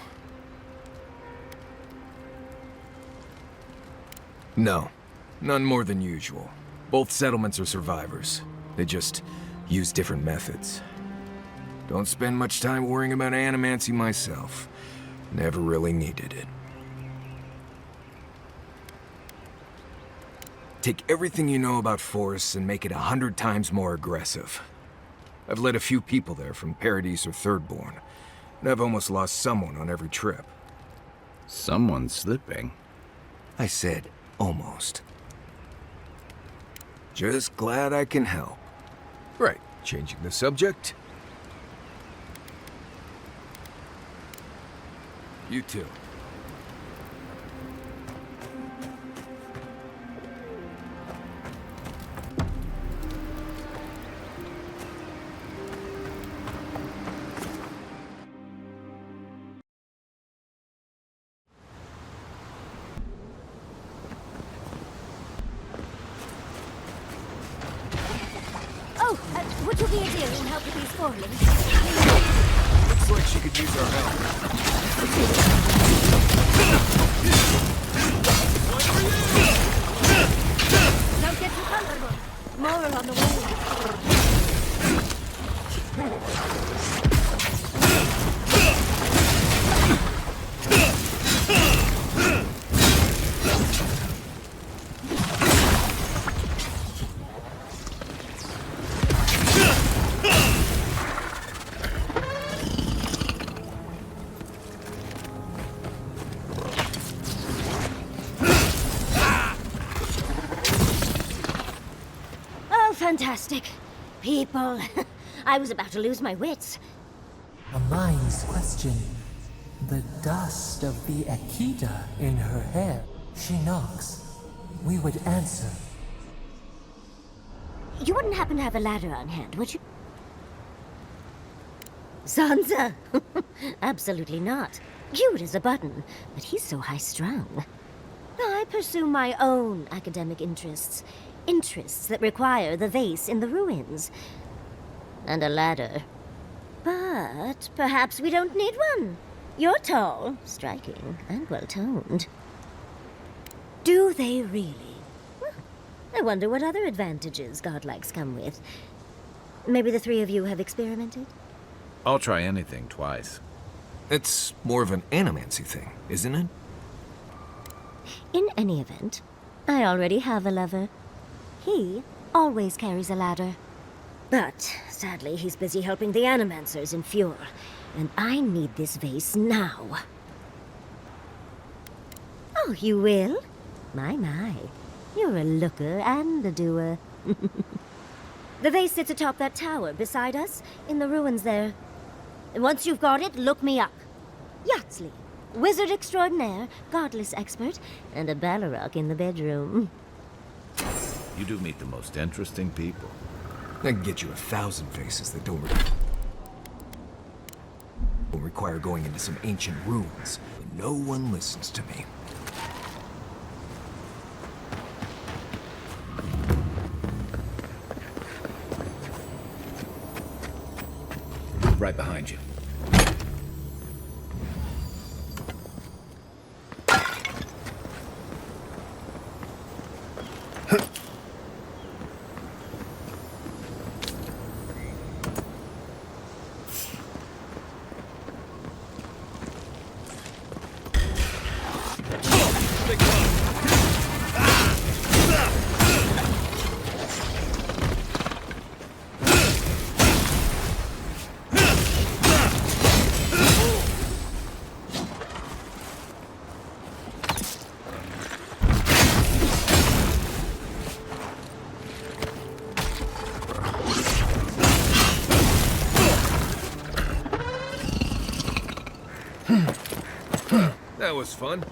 Speaker 20: No, none more than usual. Both settlements are survivors. They just use different methods. Don't spend much time worrying about animancy myself. Never really needed it. Take everything you know about forests and make it 100 times more aggressive. I've led a few people there from Paradise or Thirdborn, and I've almost lost someone on every trip.
Speaker 1: Someone slipping?
Speaker 20: I said almost. Just glad I can help. Right, changing the subject. You too.
Speaker 10: Would you be a dear and help with these forelings?
Speaker 20: Looks like she could use our help.
Speaker 10: Don't get too comfortable. More on the way. Fantastic. People. I was about to lose my wits.
Speaker 3: A mind's question. The dust of the Akita in her hair. She knocks. We would answer.
Speaker 10: You wouldn't happen to have a ladder on hand, would you? Sansa? Absolutely not. Cute as a button, but he's so high-strung. I pursue my own academic interests. Interests that require the vase in the ruins.
Speaker 12: and a ladder. But perhaps we don't need one. You're tall, striking, and well-toned. Do they really? I wonder what other advantages godlikes come with. Maybe the three of you have experimented?
Speaker 1: I'll try anything twice.
Speaker 20: It's more of an animancy thing, isn't it?
Speaker 12: In any event, I already have a lover. He always carries a ladder. But, sadly, he's busy helping the animancers in Fjord, and I need this vase now. Oh, you will? My. You're a looker and a doer. The vase sits atop that tower beside us, in the ruins there. And once you've got it, look me up. Yatzli, wizard extraordinaire, godless expert, and a Balrog in the bedroom.
Speaker 1: You do meet the most interesting people.
Speaker 20: I can get you 1,000 faces that don't require going into some ancient ruins, but no one listens to me.
Speaker 1: Right behind you.
Speaker 20: That was fun.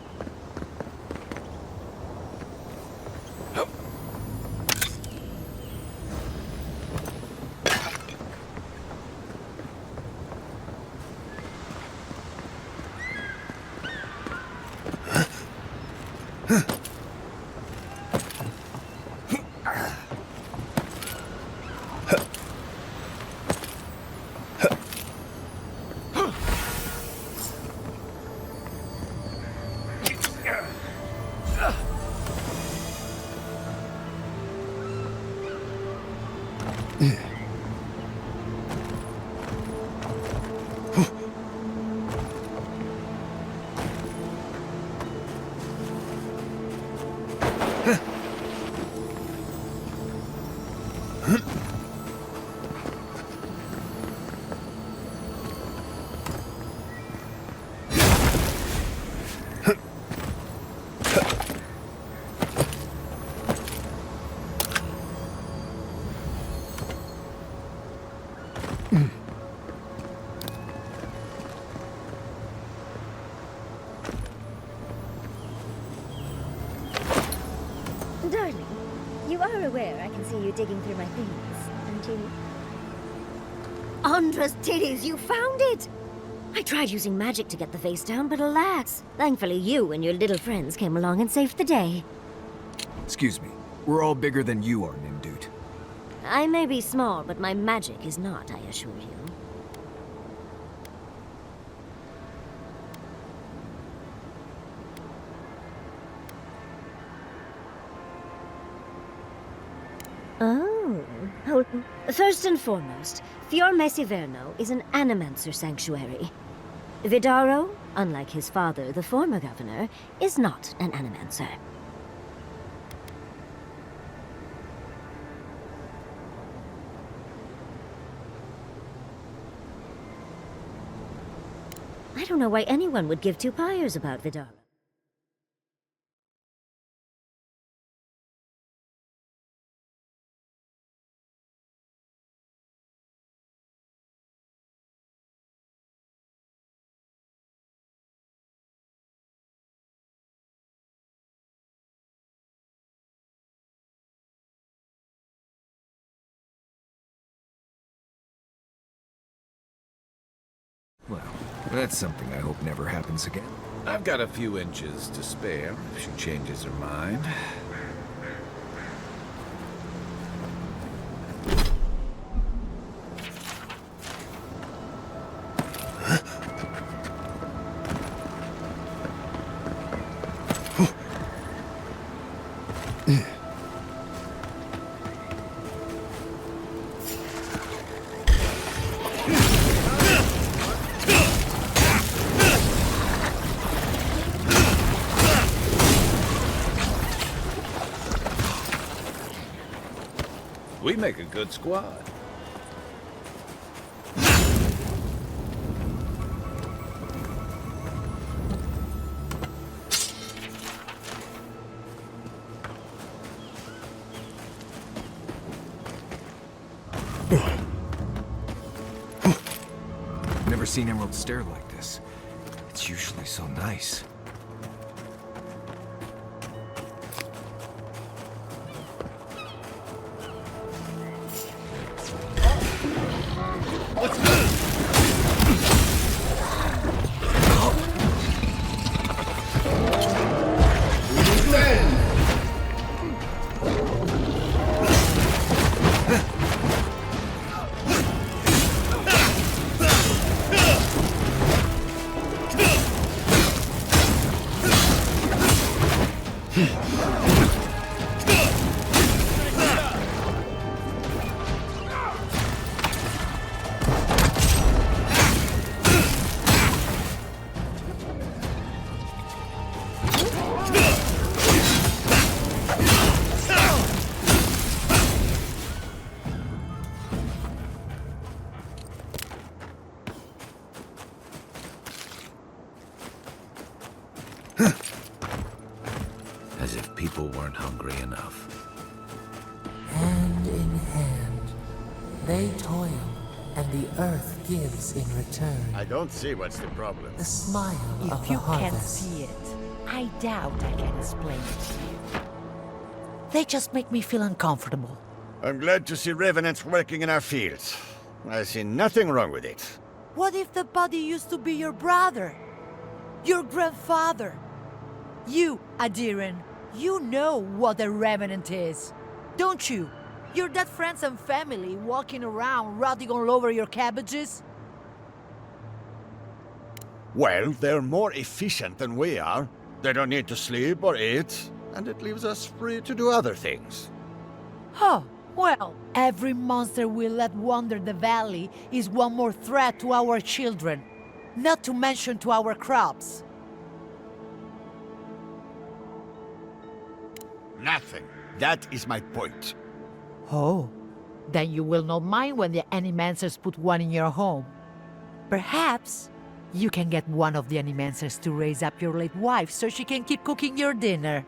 Speaker 12: Darling, you are aware I can see you digging through my things, aren't you? Andra's titties, you found it! I tried using magic to get the vase down, but alas, thankfully you and your little friends came along and saved the day.
Speaker 20: Excuse me, we're all bigger than you are, Nimdude.
Speaker 12: I may be small, but my magic is not, I assure you. Oh, first and foremost, Fjord Mesiverno is an animancer sanctuary. Vidaro, unlike his father, the former governor, is not an animancer. I don't know why anyone would give two pyres about Vidaro.
Speaker 20: Well, that's something I hope never happens again.
Speaker 1: I've got a few inches to spare if she changes her mind. make a good squad.
Speaker 20: Never seen Emerald stare like this. It's usually so nice.
Speaker 1: As if people weren't hungry enough.
Speaker 3: Hand in hand, they toil, and the earth gives in return.
Speaker 14: I don't see what's the problem.
Speaker 3: The smile of
Speaker 17: If
Speaker 3: the
Speaker 17: you can't
Speaker 3: harvest.
Speaker 17: see it, I doubt I can explain it to you. They just make me feel uncomfortable.
Speaker 14: I'm glad to see revenants working in our fields. I see nothing wrong with it.
Speaker 17: What if the body used to be your brother? Your grandfather? You, Adiran, you know what a revenant is, don't you? Your dead friends and family walking around rotting all over your cabbages?
Speaker 14: Well, they're more efficient than we are. They don't need to sleep or eat, and it leaves us free to do other things.
Speaker 17: Huh. Well, every monster we let wander the valley is one more threat to our children, not to mention to our crops.
Speaker 14: Nothing. That is my point.
Speaker 17: Oh, then you will not mind when the animancers put one in your home. Perhaps you can get one of the animancers to raise up your late wife so she can keep cooking your dinner.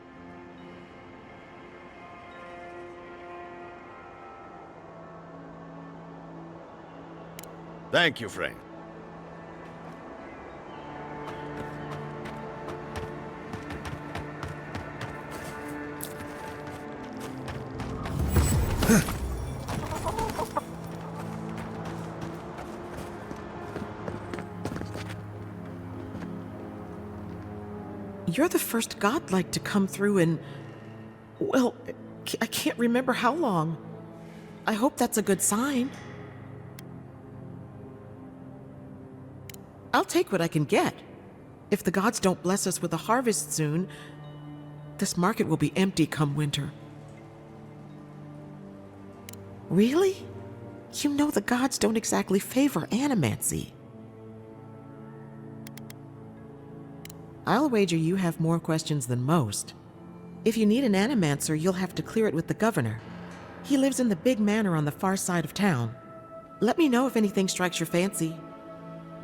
Speaker 14: Thank you, friend.
Speaker 18: You're the first godlike to come through in... well, I can't remember how long. I hope that's a good sign. I'll take what I can get. If the gods don't bless us with a harvest soon, this market will be empty come winter. Really? You know the gods don't exactly favor animancy. I'll wager you have more questions than most. If you need an animancer, you'll have to clear it with the governor. He lives in the big manor on the far side of town. Let me know if anything strikes your fancy.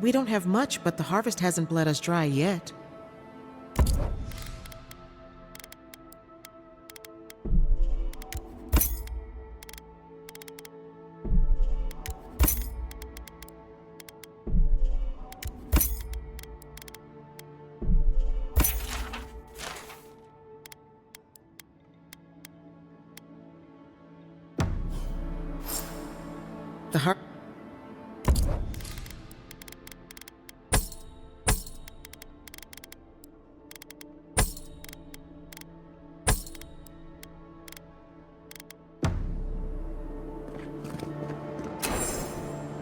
Speaker 18: We don't have much, but the harvest hasn't bled us dry yet. The har-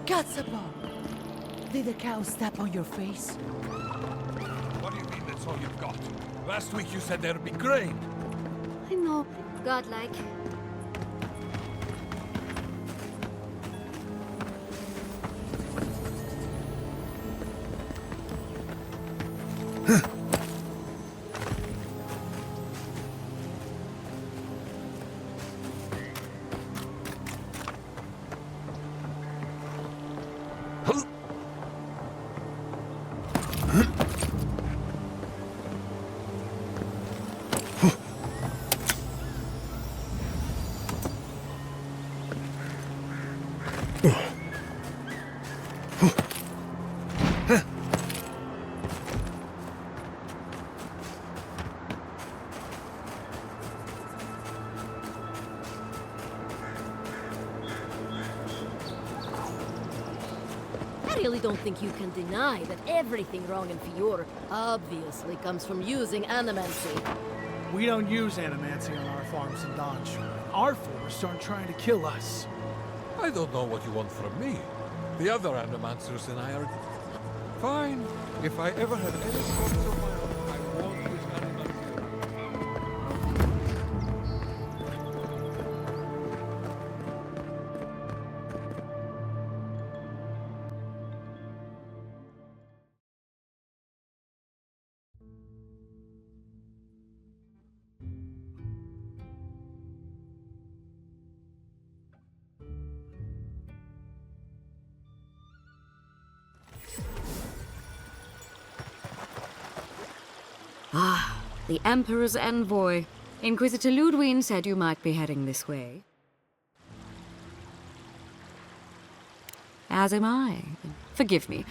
Speaker 17: Gatsabo! Did the cow step on your face?
Speaker 24: What do you mean that's all you've got? Last week you said there'd be grain.
Speaker 10: I know, godlike. I really don't think you can deny that everything wrong in Fior obviously comes from using animancy.
Speaker 2: We don't use animancy on our farms in Dawnshore. Our forests aren't trying to kill us.
Speaker 24: I don't know what you want from me. The other animancers and I are... Fine. If I ever have any problems of my own, I won't use animancy.
Speaker 6: Ah, the Emperor's envoy. Inquisitor Ludwig said you might be heading this way. As am I. Forgive me.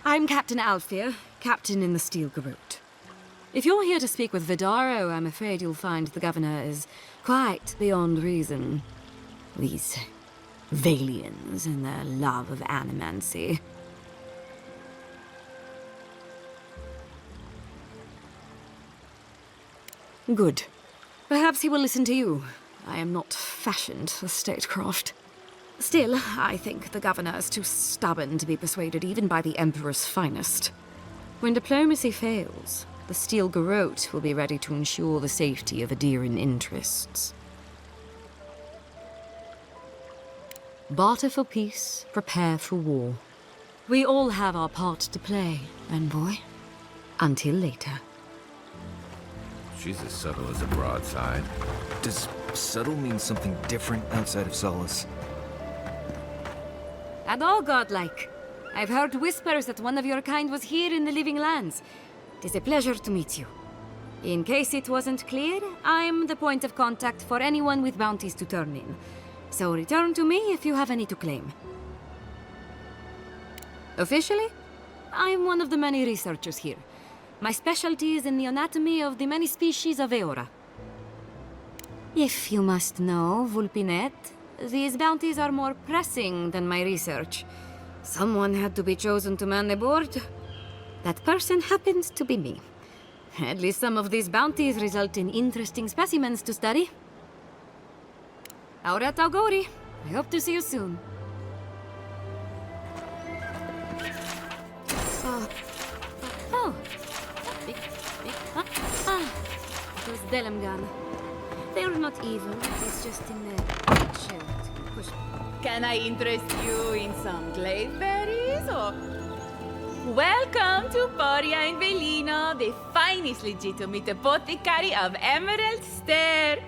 Speaker 6: I'm Captain Alfir, captain in the Steel Garrote. If you're here to speak with Vidaro, I'm afraid you'll find the governor is quite beyond reason. These Valians and their love of animancy. Good. Perhaps he will listen to you. I am not fashioned for statecraft. Still, I think the governor is too stubborn to be persuaded even by the Emperor's finest. When diplomacy fails, the Steel Garrote will be ready to ensure the safety of Adiran interests. Barter for peace, prepare for war. We all have our part to play, envoy. Until later.
Speaker 1: She's as subtle as a broadside.
Speaker 20: Does subtle mean something different outside of Solace?
Speaker 6: And all godlike. I've heard whispers that one of your kind was here in the Living Lands. It is a pleasure to meet you. In case it wasn't clear, I'm the point of contact for anyone with bounties to turn in. So return to me if you have any to claim. Officially, I'm one of the many researchers here. My specialty is in the anatomy of the many species of Eora. If you must know, Vulpinet, these bounties are more pressing than my research. Someone had to be chosen to man the board. That person happens to be me. At least some of these bounties result in interesting specimens to study. Auret Auguri. I hope to see you soon. Oh. It was Delemgan. They were not evil, it's just in the shirt.
Speaker 15: Can I interest you in some glaive berries, or... Welcome to Poria in Velino, the finest legitimate apothecary of Emerald Stair.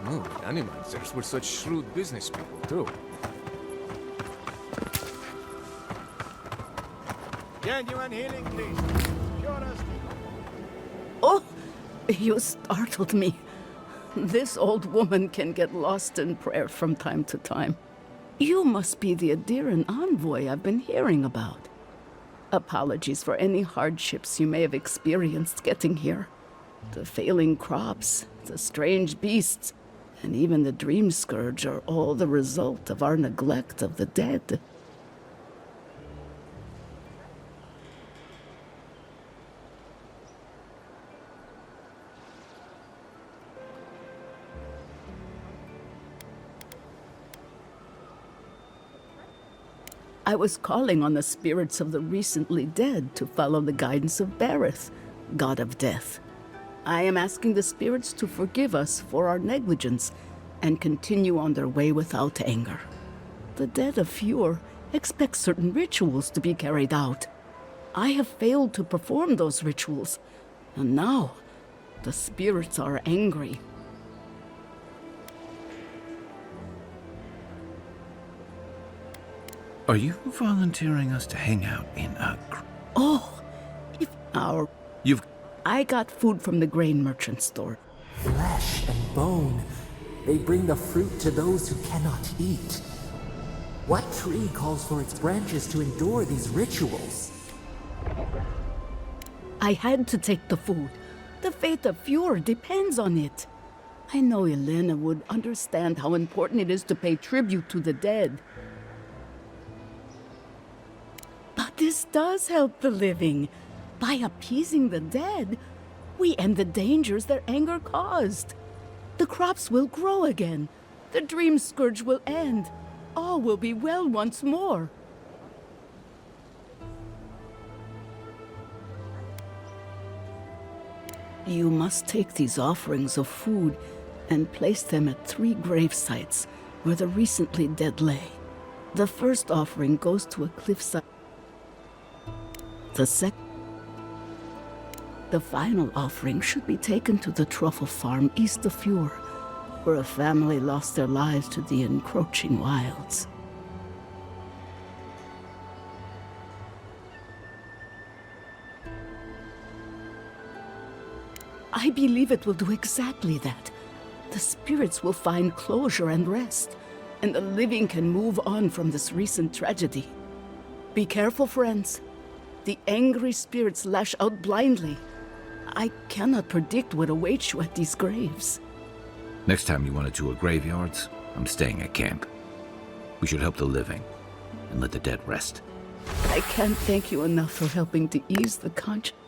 Speaker 7: Oh, the Animancers were such shrewd business people, too.
Speaker 11: Genuine healing, please. Purest.
Speaker 9: Oh, you startled me. This old woman can get lost in prayer from time to time. You must be the Adiran envoy I've been hearing about. Apologies for any hardships you may have experienced getting here. The failing crops, the strange beasts, and even the dream scourge are all the result of our neglect of the dead. I was calling on the spirits of the recently dead to follow the guidance of Bareth, god of death. I am asking the spirits to forgive us for our negligence and continue on their way without anger. The dead of Fjord expect certain rituals to be carried out. I have failed to perform those rituals, and now the spirits are angry.
Speaker 1: Are you volunteering us to hang out in a...
Speaker 9: Oh, if our... I got food from the grain merchant store.
Speaker 3: Flesh and bone. They bring the fruit to those who cannot eat. What tree calls for its branches to endure these rituals?
Speaker 9: I had to take the food. The fate of Fjord depends on it. I know Elena would understand how important it is to pay tribute to the dead. But this does help the living. By appeasing the dead, we end the dangers their anger caused. The crops will grow again. The dream scourge will end. All will be well once more. You must take these offerings of food and place them at 3 grave sites where the recently dead lay. The first offering goes to a cliffside. The final offering should be taken to the truffle farm east of Fjord, where a family lost their lives to the encroaching wilds. I believe it will do exactly that. The spirits will find closure and rest, and the living can move on from this recent tragedy. Be careful, friends. The angry spirits lash out blindly. I cannot predict what awaits you at these graves.
Speaker 1: Next time you want to tour graveyards, I'm staying at camp. We should help the living and let the dead rest.
Speaker 9: I can't thank you enough for helping to ease the conscience.